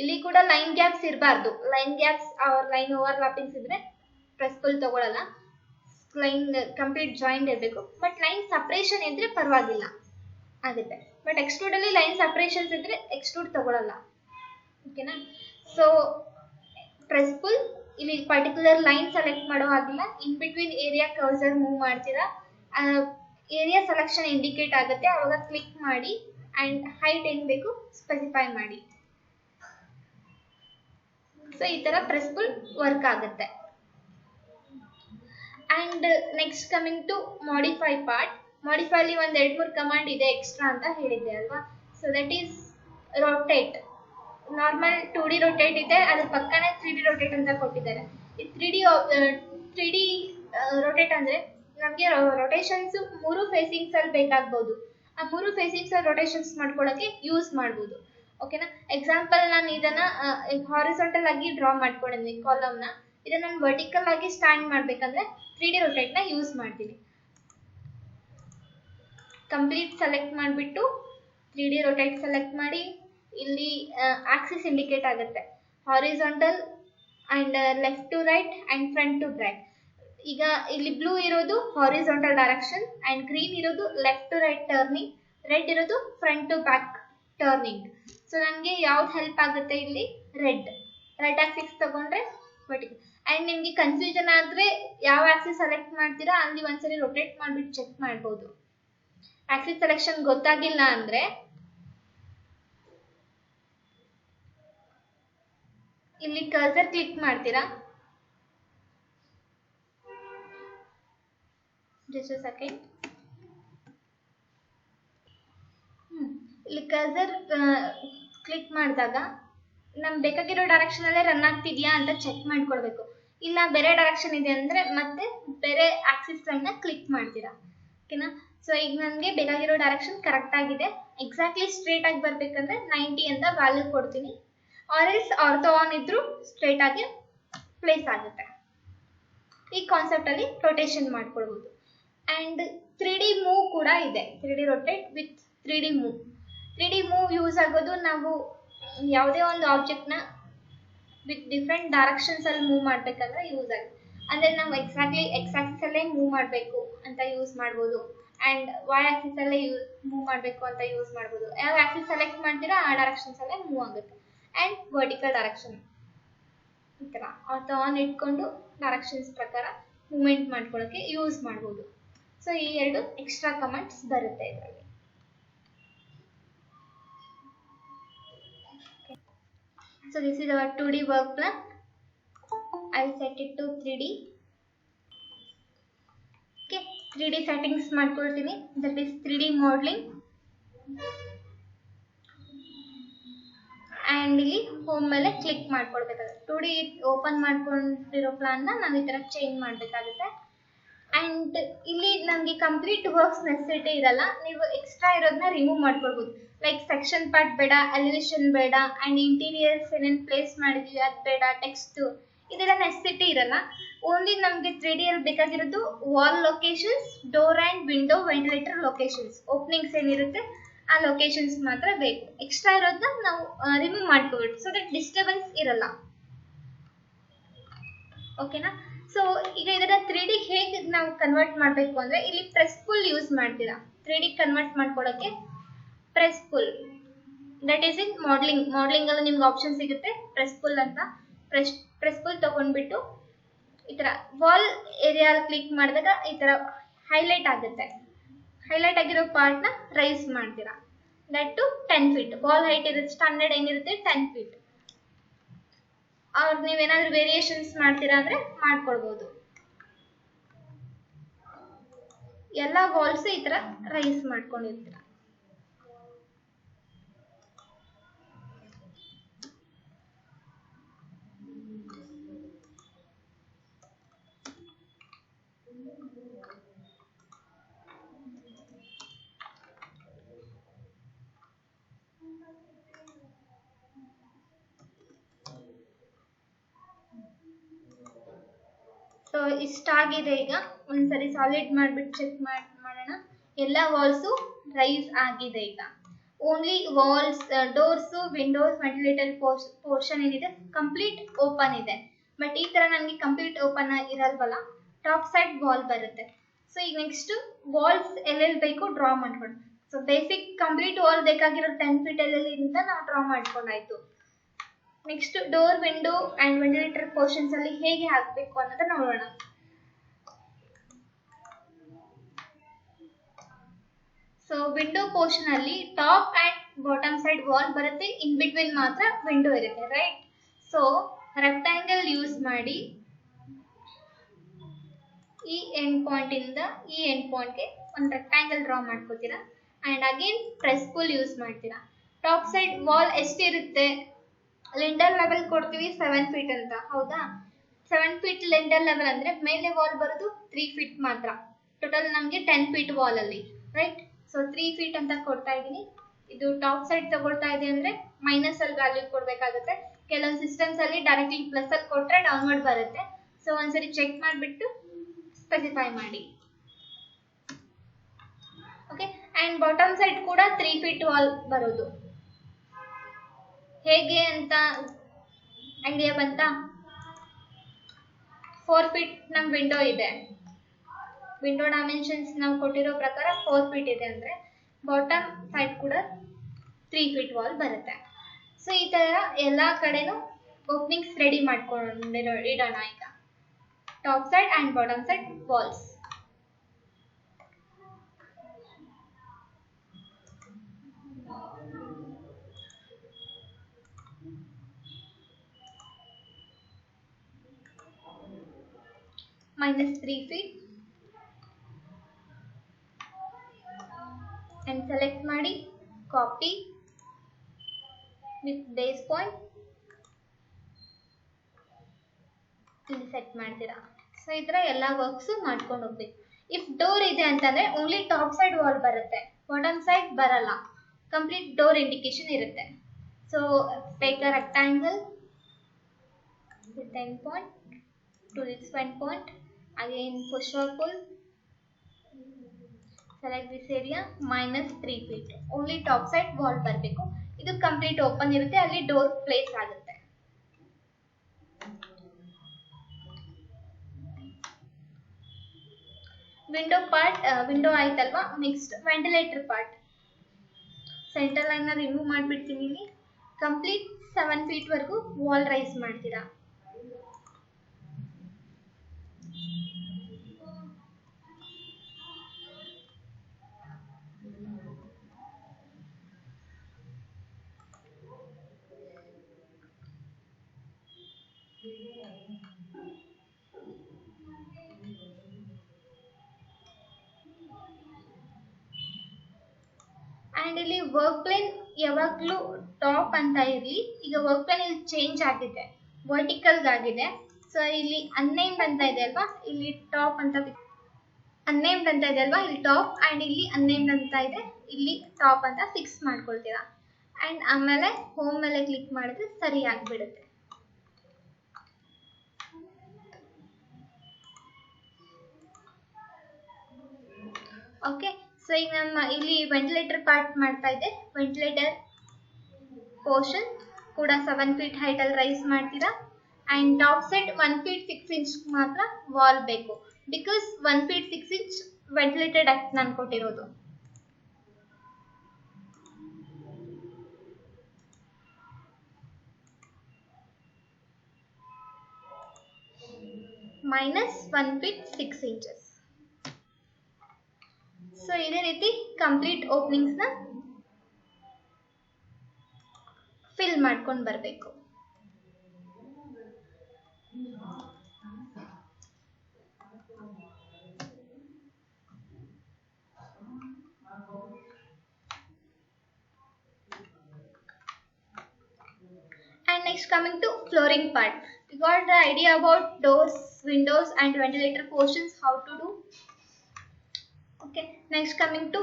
ಇಲ್ಲಿ ಕೂಡ ಲೈನ್ ಗ್ಯಾಪ್ಸ್ ಇರಬಾರ್ದು. ಲೈನ್ ಗ್ಯಾಪ್ಸ್ ಲೈನ್ ಓವರ್ಲ್ಯಾಪಿಂಗ್ಸ್ ಇದ್ರೆ ಪ್ರೆಸ್ ಪುಲ್ ತಗೊಳ್ಳಲ್ಲ. ಲೈನ್ ಕಂಪ್ಲೀಟ್ ಜಾಯಿಂಟ್ ಇರಬೇಕು. ಬಟ್ ಲೈನ್ ಸಪ್ರೇಷನ್ ಇದ್ರೆ ಪರವಾಗಿಲ್ಲ ಆಗುತ್ತೆ. ಬಟ್ ಎಕ್ಸ್ಟ್ರೂಡ್ ಅಲ್ಲಿ ಲೈನ್ ಸಪ್ರೇಷನ್ಸ್ ಇದ್ರೆ ಎಕ್ಸ್ಟ್ರೂಡ್ ತಗೊಳ್ಳಲ್ಲ. ಓಕೆನಾ? ಸೊ ಪ್ರೆಸ್ ಪುಲ್ ಇಲ್ಲಿ ಪರ್ಟಿಕ್ಯುಲರ್ ಲೈನ್ ಸೆಲೆಕ್ಟ್ ಮಾಡೋ ಹಾಗಿಲ್ಲ. In between area cursor move ಮಾಡ್ತೀರಾ, ಏರಿಯಾ ಸೆಲೆಕ್ಷನ್ ಇಂಡಿಕೇಟ್ ಆಗುತ್ತೆ. ಅವಾಗ ಕ್ಲಿಕ್ ಮಾಡಿ ಅಂಡ್ ಹೈಟ್ ಏನ್ ಬೇಕು ಸ್ಪೆಸಿಫೈ ಮಾಡಿ. ಸೊ ಈ ತರ ಪ್ರೆಸ್ ಪುಲ್ ವರ್ಕ್ ಆಗುತ್ತೆ. And next coming to modify part. Modify ಅಲ್ಲಿ ಒಂದ್ 2-3 ಕಮಾಂಡ್ ಇದೆ ಎಕ್ಸ್ಟ್ರಾ ಅಂತ ಹೇಳಿದ್ದೆ ಅಲ್ವಾ? So that is rotate. Normal 2D rotate ಇದೆ, ಅದ್ರ ಪಕ್ಕನೇ 3D ರೊಟೇಟ್ ಅಂತ ಕೊಟ್ಟಿದ್ದಾರೆ. ಈ 3D ರೊಟೇಟ್ ಅಂದ್ರೆ ನಮಗೆ ರೊಟೇಷನ್ಸ್ 3 ಫೇಸಿಂಗ್ಸ್ ಅಲ್ಲಿ ಬೇಕಾಗ್ಬೋದು. ಆ 3 ಫೇಸಿಂಗ್ಸ್ ಅಲ್ಲಿ ರೊಟೇಷನ್ಸ್ ಮಾಡ್ಕೊಳ್ಳೋಕೆ ಯೂಸ್ ಮಾಡ್ಬೋದು. ಓಕೆನಾ? ಎಕ್ಸಾಂಪಲ್ ನಾನು ಇದನ್ನ ಹಾರಿಸಾಂಟಲ್ ಆಗಿ ಡ್ರಾ ಮಾಡ್ಕೊಂಡಿದ್ದೀನಿ ಕಾಲಮ್ ನ. ಇದನ್ನ ನಾನು ವರ್ಟಿಕಲ್ ಆಗಿ ಸ್ಟ್ಯಾಂಡ್ ಮಾಡ್ಬೇಕಂದ್ರೆ 3D ರೊಟೇಟ್ ನ ಯೂಸ್ ಮಾಡ್ತೀನಿ. ಕಂಪ್ಲೀಟ್ ಸೆಲೆಕ್ಟ್ ಮಾಡಿಬಿಟ್ಟು 3D ರೊಟೇಟ್ ಸೆಲೆಕ್ಟ್ ಮಾಡಿ, ಇಲ್ಲಿ ಆಕ್ಸಿಸ್ ಇಂಡಿಕೇಟ್ ಆಗುತ್ತೆ, horizontal and left to right and front to back. ಈಗ ಇಲ್ಲಿ ಬ್ಲೂ ಇರೋದು ಹಾರಿಸಾಂಟಲ್ ಡೈರೆಕ್ಷನ್ ಅಂಡ್ ಗ್ರೀನ್ ಇರೋದು left to right turning, red ಇರೋದು front to back turning. So ನನಗೆ ಯಾವ್ದು ಹೆಲ್ಪ್ ಆಗುತ್ತೆ ಇಲ್ಲಿ? ರೆಡ್ ಆಕ್ಸಿಸ್ ತಗೊಂಡ್ರೆ ವರ್ಟಿಕಲ್. ಅಂಡ್ ನಿಮ್ಗೆ ಕನ್ಫ್ಯೂಷನ್ ಆದ್ರೆ ಯಾವ ಆಕ್ಸಿಸ್ ಸೆಲೆಕ್ಟ್ ಮಾಡ್ತೀರಾ ಅಲ್ಲಿ ಒಂದ್ಸರಿ ರೊಟೇಟ್ ಮಾಡ್ಬಿಟ್ಟು ಚೆಕ್ ಮಾಡ್ಬೋದು. ಆಕ್ಸಿಸ್ ಸೆಲೆಕ್ಷನ್ ಗೊತ್ತಾಗಿಲ್ಲ ಅಂದ್ರೆ ಇಲ್ಲಿ ಕರ್ಸರ್ ಕ್ಲಿಕ್ ಮಾಡ್ತೀರಾ. Just a second. ಇಲ್ಲಿ ಕರ್ಸರ್ ಕ್ಲಿಕ್ ಮಾಡಿದಾಗ ನಮ್ಗೆ ಬೇಕಾಗಿರೋ ಡೈರೆಕ್ಷನ್ ಅಲ್ಲೇ ರನ್ ಆಗ್ತಿದ್ಯಾ ಅಂತ ಚೆಕ್ ಮಾಡ್ಕೊಳ್ಬೇಕು. ಇಲ್ಲ ಬೇರೆ ಡೈರೆಕ್ಷನ್ ಇದೆ ಅಂದ್ರೆ ಮತ್ತೆ ಬೇರೆ ಆಕ್ಸಿಸ್ ಲೈನ್ ನ ಕ್ಲಿಕ್ ಮಾಡ್ತೀರಾ. ಓಕೆನಾ? ಸೊ ಈಗ ನನಗೆ ಬೇಕಾಗಿರೋ ಡೈರೆಕ್ಷನ್ ಕರೆಕ್ಟ್ ಆಗಿದೆ. ಎಕ್ಸಾಕ್ಟ್ಲಿ ಸ್ಟ್ರೇಟ್ ಆಗಿ ಬರ್ಬೇಕಂದ್ರೆ 90 ಅಂತ ವ್ಯಾಲ್ಯೂ ಕೊಡ್ತೀನಿ. ಆರ್ಎಲ್ಸ್ ಆರ್ಥೋ ಆನ್ ಇದ್ರೂ ಸ್ಟ್ರೇಟ್ ಆಗಿ ಪ್ಲೇಸ್ ಆಗುತ್ತೆ. ಈ ಕಾನ್ಸೆಪ್ಟ್ ಅಲ್ಲಿ ರೊಟೇಷನ್ ಮಾಡ್ಕೊಳ್ಬಹುದು. ಅಂಡ್ 3D ಮೂವ್ ಕೂಡ ಇದೆ. 3D rotate with 3D move. 3D move use ಆಗೋದು ನಾವು ಯಾವುದೇ ಒಂದು ಆಬ್ಜೆಕ್ಟ್ ನ ವಿತ್ ಡಿಫ್ರೆಂಟ್ ಡೈರೆಕ್ಷನ್ಸ್ ಅಲ್ಲಿ ಮೂವ್ ಮಾಡ್ಬೇಕಂದ್ರೆ ಯೂಸ್ ಆಗುತ್ತೆ. ಅಂದ್ರೆ ನಾವು ಎಕ್ಸಾಕ್ಟ್ಲಿ ಎಕ್ಸ್ ಆಕ್ಸಿಸ್ ಅಲ್ಲೇ ಮೂವ್ ಮಾಡಬೇಕು ಅಂತ ಯೂಸ್ ಮಾಡ್ಬೋದು ಅಂಡ್ ವೈ ಆಕ್ಸಿಸ್ ಅಲ್ಲೇ ಮೂವ್ ಮಾಡಬೇಕು ಅಂತ ಯೂಸ್ ಮಾಡ್ಬೋದು. ಯಾವ ಆಕ್ಸಿಸ್ ಸೆಲೆಕ್ಟ್ ಮಾಡ್ತೀರಾ ಆ ಡೈರೆಕ್ಷನ್ಸ್ ಅಲ್ಲೇ ಮೂವ್ ಆಗುತ್ತೆ. ಅಂಡ್ ವರ್ಟಿಕಲ್ ಡೈರೆಕ್ಷನ್ ಈ ತರ ಆನ್ ಇಟ್ಕೊಂಡು ಡೈರೆಕ್ಷನ್ಸ್ ಪ್ರಕಾರ ಮೂವ್ಮೆಂಟ್ ಮಾಡ್ಕೊಳ್ಳೋಕೆ ಯೂಸ್ ಮಾಡ್ಬೋದು. ಸೊ ಈ ಎರಡು ಎಕ್ಸ್ಟ್ರಾ ಕಮೆಂಟ್ಸ್ ಬರುತ್ತೆ ಇದರಲ್ಲಿ. So this is our 2D work plan. I will set it to 3D. Okay, 3D settings ಮಾಡ್ಕೊಳ್ತೀನಿ. That is 3D modeling. And ಇಲ್ಲಿ ಹೋಮ್ ಮೇಲೆ ಕ್ಲಿಕ್ ಮಾಡ್ಕೊಳ್ಬೇಕಾಗುತ್ತೆ. 2D ಓಪನ್ ಮಾಡ್ಕೊಂಡಿರೋ ಪ್ಲಾನ್ ನಾವು ಈ ತರ ಚೇಂಜ್ ಮಾಡಬೇಕಾಗುತ್ತೆ. ಅಂಡ್ ಇಲ್ಲಿ ನಮಗೆ ಕಂಪ್ಲೀಟ್ ವರ್ಕ್ಸ್ ನೆಸೆಸಿಟಿ ಇರಲ್ಲ, ನೀವು ಎಕ್ಸ್ಟ್ರಾ ಇರೋದನ್ನ ರಿಮೂವ್ ಮಾಡ್ಕೊಳ್ಬೋದು. ಲೈಕ್ ಸೆಕ್ಷನ್ ಪಾರ್ಟ್ ಬೇಡ, ಎಲಿವೇಶನ್ ಬೇಡ, ಅಂಡ್ ಇಂಟೀರಿಯರ್ಸ್ ಏನೇನು ಪ್ಲೇಸ್ ಮಾಡಿದ್ವಿ ಅದು ಬೇಡ, ಟೆಕ್ಸ್ಟ್ ಇದೆಲ್ಲ ನೆಸೆಸಿಟಿ ಇರಲ್ಲ. ಓನ್ಲಿ ನಮಗೆ 3D ಅಲ್ಲಿ ಬೇಕಾಗಿರೋದು wall locations, door and window, ventilator locations, openings ಏನಿರುತ್ತೆ ಆ ಲೊಕೇಶನ್ಸ್ ಮಾತ್ರ ಬೇಕು. ಎಕ್ಸ್ಟ್ರಾ ಇರೋದನ್ನ ನಾವು ರಿಮೂವ್ ಮಾಡ್ಕೊಳ್ಬೇಕು, ಸೊ ದಟ್ ಡಿಸ್ಟರ್ಬೆನ್ಸ್ ಇರಲ್ಲ. ಓಕೆನಾ? ಸೊ ಈಗ ಇದನ್ನ 3D ಹೇಗೆ ನಾವು ಕನ್ವರ್ಟ್ ಮಾಡಬೇಕು ಅಂದ್ರೆ ಇಲ್ಲಿ ಪ್ರೆಸ್ ಪುಲ್ ಯೂಸ್ ಮಾಡ್ತೀರಾ. 3D ಕನ್ವರ್ಟ್ ಮಾಡ್ಕೊಳ್ಳೋಕೆ press pull, that is in modelling ಅಲ್ಲಿ ನಿಮ್ಗೆ ಆಪ್ಷನ್ ಸಿಗುತ್ತೆ ಪ್ರೆಸ್ ಪುಲ್ ಅಂತ. ಪ್ರೆಸ್ ಪುಲ್ ತಗೊಂಡ್ಬಿಟ್ಟು ಈ ತರ ವಾಲ್ ಏರಿಯಾ ಕ್ಲಿಕ್ ಮಾಡಿದಾಗ ಈ ತರ ಹೈಲೈಟ್ ಆಗುತ್ತೆ. ಹೈಲೈಟ್ ಆಗಿರೋ ಪಾರ್ಟ್ ನ ರೈಸ್ ಮಾಡ್ತೀರಾ. That to 10 feet. Wall height ಇರುತ್ತೆ, ಸ್ಟ್ಯಾಂಡರ್ಡ್ ಏನಿರುತ್ತೆ 10 ಫೀಟ್. ಅವ್ರು ನೀವೇನಾದ್ರೂ ವೇರಿಯೇಷನ್ಸ್ ಮಾಡ್ತೀರಾ ಅಂದ್ರೆ ಮಾಡ್ಕೊಳ್ಬಹುದು. ಎಲ್ಲ ವಾಲ್ಸ್ ಈ ತರ ರೈಸ್ ಮಾಡ್ಕೊಂಡಿರ್ತೀರ. ಸೊ ಇಷ್ಟಾಗಿದೆ. ಈಗ ಒಂದ್ಸರಿ ಸಾಲಿಡ್ ಮಾಡ್ಬಿಟ್ಟು ಚೆಕ್ ಮಾಡೋಣ. ಎಲ್ಲ ವಾಲ್ಸು ರೈಸ್ ಆಗಿದೆ. ಈಗ only walls, doors, windows, ventilator portion ಏನಿದೆ ಕಂಪ್ಲೀಟ್ ಓಪನ್ ಇದೆ. ಬಟ್ ಈ ತರ ನನಗೆ ಕಂಪ್ಲೀಟ್ ಓಪನ್ ಇರಲ್ವಲ್ಲ, ಟಾಪ್ ಸೈಡ್ ವಾಲ್ ಬರುತ್ತೆ. ಸೊ ಈಗ ನೆಕ್ಸ್ಟ್ ವಾಲ್ಸ್ ಎಲ್ಲೆಲ್ಲಿ ಬೇಕು ಡ್ರಾ ಮಾಡ್ಕೊಂಡು. ಸೊ ಬೇಸಿಕ್ ಕಂಪ್ಲೀಟ್ ವಾಲ್ ಬೇಕಾಗಿರೋ 10 ಫೀಟ್ ಎಲ್ಲೆಲ್ಲಿ ಅಂತ ನಾವು ಡ್ರಾ ಮಾಡ್ಕೊಂಡಾಯ್ತು. Next door, window and ventilator portions ಅಲ್ಲಿ ಹೇಗೆ ಹಾಕಬೇಕು ಅನ್ನೋದನ್ನ ನೋಡೋಣ. ಸೊ ವಿಂಡೋ ಪೋರ್ಷನ್ ಅಲ್ಲಿ top and bottom side wall ಬರುತ್ತೆ, ಇನ್ ಬಿಟ್ವೀನ್ ಮಾತ್ರ ವಿಂಡೋ ಇರುತ್ತೆ, ರೈಟ್? ಸೊ ರೆಕ್ಟಾಂಗಲ್ ಯೂಸ್ ಮಾಡಿ ಈ ಎಂಡ್ ಪಾಯಿಂಟ್ ಇಂದ ಈ ಎಂಡ್ ಪಾಯಿಂಟ್ ಗೆ ಒಂದು ರೆಕ್ಟಾಂಗಲ್ ಡ್ರಾ ಮಾಡ್ಕೋತೀರಾ. And again press pull use ಮಾಡ್ತೀರಾ. ಟಾಪ್ ಸೈಡ್ ವಾಲ್ ಎಷ್ಟಿರುತ್ತೆ? ಲಿಂಟರ್ ಲೆವೆಲ್ ಕೊಡ್ತೀವಿ 7 ಫೀಟ್ ಅಂತ, ಹೌದಾ? 7 ಫೀಟ್ ಲಿಂಟರ್ ಲೆವೆಲ್ ಅಂದ್ರೆ ಮೇಲೆ ವಾಲ್ ಬರೋದು 3 ಫೀಟ್ ಮಾತ್ರ. ಟೋಟಲ್ ನಮಗೆ 10 ಫೀಟ್ ವಾಲ್ ಅಲ್ಲಿ, ರೈಟ್? ಸೊ 3 ಫೀಟ್ ಅಂತ ಕೊಡ್ತಾ ಇದ್ದೀನಿ. ಇದು ಟಾಪ್ ಸೈಡ್ ತಗೊಳ್ತಾ ಇದೆ ಅಂದ್ರೆ ಮೈನಸ್ ಅಲ್ಲಿ ವ್ಯಾಲ್ಯೂ ಕೊಡ್ಬೇಕಾಗುತ್ತೆ. ಕೆಲವೊಂದು ಸಿಸ್ಟಮ್ಸ್ ಅಲ್ಲಿ ಡೈರೆಕ್ಟ್ಲಿ ಪ್ಲಸ್ ಅಲ್ಲಿ ಕೊಟ್ರೆ ಡೌನ್ವರ್ಡ್ ಬರುತ್ತೆ. ಸೊ ಒಂದ್ಸರಿ ಚೆಕ್ ಮಾಡಿಬಿಟ್ಟು ಸ್ಪೆಸಿಫೈ ಮಾಡಿ. ಓಕೆ, ಅಂಡ್ ಬಾಟಮ್ ಸೈಡ್ ಕೂಡ 3 ಫೀಟ್ ವಾಲ್ ಬರೋದು. ಹೇಗೆ ಅಂತ ಐಡಿಯಾ ಬಂತಾ? 4 ಫೀಟ್ ನಮ್ ವಿಂಡೋ ಇದೆ. ವಿಂಡೋ ಡೈಮೆನ್ಷನ್ಸ್ ನಾವು ಕೊಟ್ಟಿರೋ ಪ್ರಕಾರ 4 ಫೀಟ್ ಇದೆ ಅಂದ್ರೆ ಬಾಟಮ್ ಸೈಡ್ ಕೂಡ 3 ಫೀಟ್ ವಾಲ್ ಬರುತ್ತೆ. ಸೊ ಈ ತರ ಎಲ್ಲಾ ಕಡೆನೂ ಓಪನಿಂಗ್ಸ್ ರೆಡಿ ಮಾಡ್ಕೊಂಡಿರೋ ಇಡೋಣ. ಈಗ top side and bottom side walls. -3 feet and select ಮಾಡಿ copy with base point ಇಲ್ಲಿ ಸೆಟ್ ಮಾಡ್ತೀರಾ. ಸೊ ಈ ತರ ಎಲ್ಲ ವರ್ಕ್ಸ್ ಮಾಡ್ಕೊಂಡು ಹೋಗ್ಬೇಕು. ಇಫ್ ಡೋರ್ ಇದೆ ಅಂತಂದ್ರೆ ಓನ್ಲಿ ಟಾಪ್ ಸೈಡ್ ವಾಲ್ ಬರುತ್ತೆ, ಬಾಟಮ್ ಸೈಡ್ ಬರಲ್ಲ, ಕಂಪ್ಲೀಟ್ ಡೋರ್ ಇಂಡಿಕೇಶನ್ ಇರುತ್ತೆ. So take a rectangle with end point to its end point. Again push or pull, select this area, -3 feet. Only top side wall ಬರಬೇಕು. ಇದು complete open ಇರುತ್ತೆ, ಅಲ್ಲಿ door place ಆಗುತ್ತೆ. Window part window ಆಯ್ತಲ್ವಾ. Next ventilator part. Centre line ನ remove ಮಾಡ್ಬಿಡ್ತೀನಿ. ಇಲ್ಲಿ complete 7 feet ವರೆಗೂ ವಾಲ್ ರೈಸ್ ಮಾಡ್ತೀರಾ. ಅಂಡ್ ಇಲ್ಲಿ ವರ್ಕ್ ಪ್ಲೇನ್ ಯಾವಾಗ್ಲೂ ಟಾಪ್ ಅಂತ ಇರಲಿ. ಈಗ ವರ್ಕ್ ಪ್ಲೇನ್ ಇಲ್ಲಿ ಚೇಂಜ್ ಆಗಿದೆ, ವರ್ಟಿಕಲ್ ಆಗಿದೆ. ಸೊ ಇಲ್ಲಿ ಅನ್ನೇಮ್ಡ್ ಅಂತ ಇದೆ ಅಲ್ವಾ, ಇಲ್ಲಿ ಟಾಪ್ ಅಂತ ಅನ್ನೇಮ್ಡ್ ಅಂತ ಇದೆ ಅಲ್ವಾ, ಇಲ್ಲಿ ಟಾಪ್ ಅಂಡ್ ಇಲ್ಲಿ ಅನ್ನೇಮ್ಡ್ ಅಂತ ಇದೆ, ಇಲ್ಲಿ ಟಾಪ್ ಅಂತ ಫಿಕ್ಸ್ ಮಾಡ್ಕೊಳ್ತೀರಾ. ಅಂಡ್ ಆಮೇಲೆ ಹೋಮ್ ಮೇಲೆ ಕ್ಲಿಕ್ ಮಾಡಿದ್ರೆ ಸರಿ ಆಗ್ಬಿಡುತ್ತೆ. ಓಕೆ, ಸೊ ಈಗ ನಮ್ಮ ಇಲ್ಲಿ ವೆಂಟಿಲೇಟರ್ ಪಾರ್ಟ್ ಮಾಡ್ತಾ ಇದೆ. ವೆಂಟಿಲೇಟರ್ ಪೋರ್ಷನ್ ಕೂಡ 7 feet ಹೈಟ್ ಅಲ್ಲಿ ರೈಸ್ ಮಾಡ್ತೀರಾ. And top side 1 feet 6 inch ಮಾತ್ರ ವಾಲ್ ಬೇಕು, because 1 feet 6 inch ventilated act ನಾನು ಕೊಟ್ಟಿರೋದು. Minus 1 feet 6 inches. ಸೊ ಇದೇ ರೀತಿ ಕಂಪ್ಲೀಟ್ ಓಪನಿಂಗ್ಸ್ ನ ಫಿಲ್ ಮಾಡ್ಕೊಂಡು ಬರಬೇಕು. And next coming to flooring part. You got the idea about doors, windows and ventilator portions, how to do. Okay, next coming to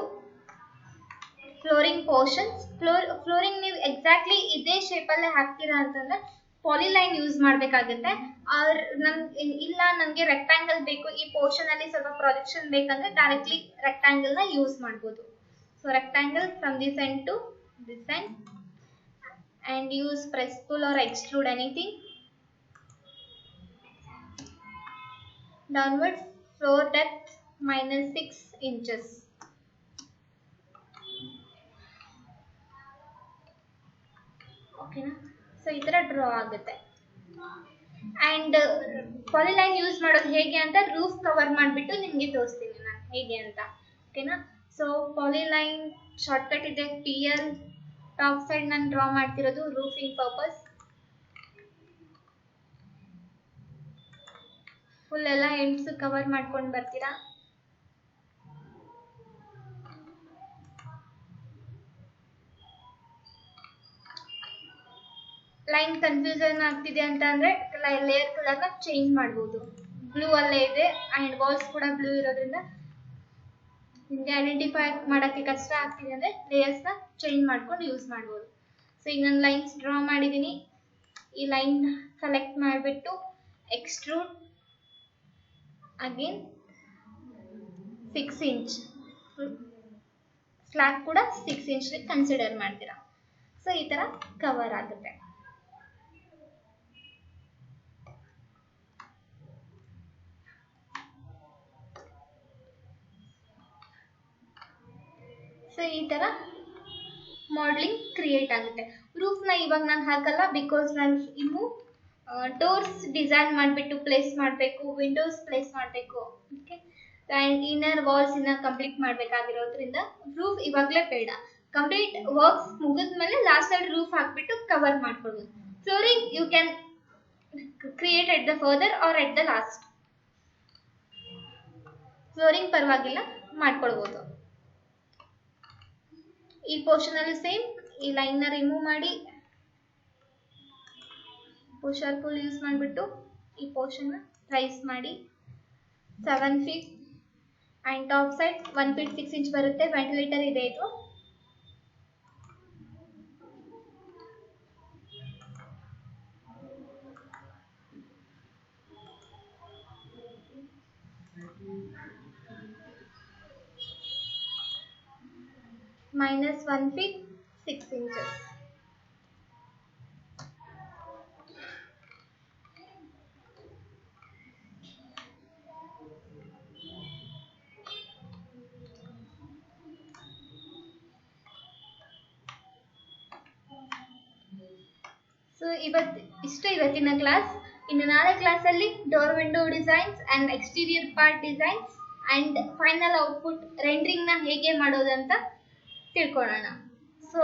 flooring portions. Flooring ನೀವು exactly ಇದೇ shape ಅಲ್ಲೇ ಹಾಕ್ತೀರಾ ಅಂತಂದ್ರೆ ಪಾಲಿಲೈನ್ use ಮಾಡಬೇಕಾಗುತ್ತೆ. ಇಲ್ಲ ನನಗೆ ರೆಕ್ಟಾಂಗಲ್ ಬೇಕು, ಈ ಪೋರ್ಷನ್ ಅಲ್ಲಿ ಸ್ವಲ್ಪ ಪ್ರೊಜೆಕ್ಷನ್ ಬೇಕಂದ್ರೆ ಡೈರೆಕ್ಟ್ಲಿ ರೆಕ್ಟಾಂಗಲ್ ನ ಯೂಸ್ ಮಾಡಬಹುದು. So rectangle from this end to this end and use press pull or extrude anything. Downward floor depth minus 6 inches. Okay na, so idara draw agutte. And polyline use ಮಾಡೋದು ಹೇಗೆ ಅಂತ roof cover ಮಾಡಿಬಿಟ್ಟು ನಿಮಗೆ ತೋರಿಸ್ತೀನಿ ನಾನು ಹೇಗೆ ಅಂತ. ಓಕೆನಾ, ಸೊ polyline ಶಾರ್ಟ್ಕಟ್ ಇದೆ PL. ಟಾಪ್ ಸೈಡ್ ನಾನು ಡ್ರಾ ಮಾಡ್ತಿರೋದು ರೂಫಿಂಗ್ ಪರ್ಪಸ್. ಫುಲ್ ಎಲ್ಲ ಎಂಡ್ಸ್ ಕವರ್ ಮಾಡ್ಕೊಂಡು ಬರ್ತೀರಾ. ಲೈನ್ ಕನ್ಫ್ಯೂಷನ್ ಆಗ್ತಿದೆ ಅಂತ ಅಂದ್ರೆ ಲೇಯರ್ ಕಲರ್ ನ ಚೇಂಜ್ ಮಾಡಬಹುದು. ಬ್ಲೂ ಅಲ್ಲೇ ಇದೆ ಅಂಡ್ ವಾಲ್ಸ್ ಕೂಡ ಬ್ಲೂ ಇರೋದ್ರಿಂದ ನಿಮಗೆ ಐಡೆಂಟಿಫೈ ಮಾಡೋಕ್ಕೆ ಕಷ್ಟ ಆಗ್ತಿದೆ ಅಂದರೆ ಲೇಯರ್ಸ್ ನ ಚೇಂಜ್ ಮಾಡ್ಕೊಂಡು ಯೂಸ್ ಮಾಡ್ಬೋದು. ಸೊ ಈಗ ನಾನು ಲೈನ್ಸ್ ಡ್ರಾ ಮಾಡಿದ್ದೀನಿ. ಈ ಲೈನ್ ಸೆಲೆಕ್ಟ್ ಮಾಡಿಬಿಟ್ಟು ಎಕ್ಸ್ಟ್ರೂಡ್ ಅಗೇನ್ 6 inch ಸ್ಲಾಕ್ ಕೂಡ 6 inch ಕನ್ಸಿಡರ್ ಮಾಡ್ತೀರಾ. ಸೊ ಈ ತರ ಕವರ್ ಆಗುತ್ತೆ. ಸೊ ಈ ತರ ಮಾಡಲಿಂಗ್ ಕ್ರಿಯೇಟ್ ಆಗುತ್ತೆ. ರೂಫ್ ನ ಇವಾಗ ನಾನು ಹಾಕಲ್ಲ, ಬಿಕಾಸ್ ನಾನು ಇನ್ನು ಡೋರ್ಸ್ ಡಿಸೈನ್ ಮಾಡಿಬಿಟ್ಟು ಪ್ಲೇಸ್ ಮಾಡಬೇಕು, ವಿಂಡೋಸ್ ಪ್ಲೇಸ್ ಮಾಡಬೇಕು. ಓಕೆ, ಅಂಡ್ ಇನ್ನರ್ ವಾಲ್ಸ್ ಇನ್ನ ಕಂಪ್ಲೀಟ್ ಮಾಡಬೇಕಾಗಿರೋದ್ರಿಂದ ರೂಫ್ ಇವಾಗಲೇ ಬೇಡ. ಕಂಪ್ಲೀಟ್ ವರ್ಕ್ಸ್ ಮುಗಿದ್ಮೇಲೆ ಲಾಸ್ಟ್ ಅಲ್ಲಿ ರೂಫ್ ಹಾಕ್ಬಿಟ್ಟು ಕವರ್ ಮಾಡ್ಕೊಳ್ಬೋದು. Flooring you can create at the further or at the last. Flooring ಪರವಾಗಿಲ್ಲ, ಮಾಡ್ಕೊಳ್ಬೋದು. ಈ ಪೋರ್ಷನ್ ಅಲ್ಲಿ ಸೇಮ್ ಈ ಲೈನ್ ನ ರಿಮೂವ್ ಮಾಡಿ ಪುಷರ್ ಪುಲ್ ಯೂಸ್ ಮಾಡಿಬಿಟ್ಟು ಈ ಪೋರ್ಷನ್ ನ ರೈಸ್ ಮಾಡಿ 7 feet and top side 1 feet 6 inch ಬರುತ್ತೆ. ವೆಂಟಿಲೇಟರ್ ಇದೆ ಇದು. minus 1 feet 6 inches. ಸೊ ಇವತ್ತಿನ ಕ್ಲಾಸ್. ಇನ್ನು ನಾಳೆ ಕ್ಲಾಸಲ್ಲಿ door window designs and exterior part designs and final output ರೆಂಡ್ರಿಂಗ್ನ ಹೇಗೆ ಮಾಡೋದಂತ ತಿಳ್ಕೊಳ್ಳೋಣ. ಸೊ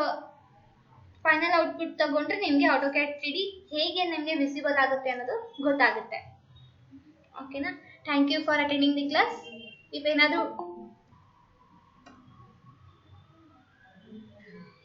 ಫೈನಲ್ ಔಟ್ಪುಟ್ ತಗೊಂಡ್ರೆ ನಿಮಗೆ AutoCAD 3D ಹೇಗೆ ನಿಮಗೆ ವಿಸಿಬಲ್ ಆಗುತ್ತೆ ಅನ್ನೋದು ಗೊತ್ತಾಗುತ್ತೆ. ಓಕೆನಾ? Thank you for attending the class. If ಏನಾದರೂ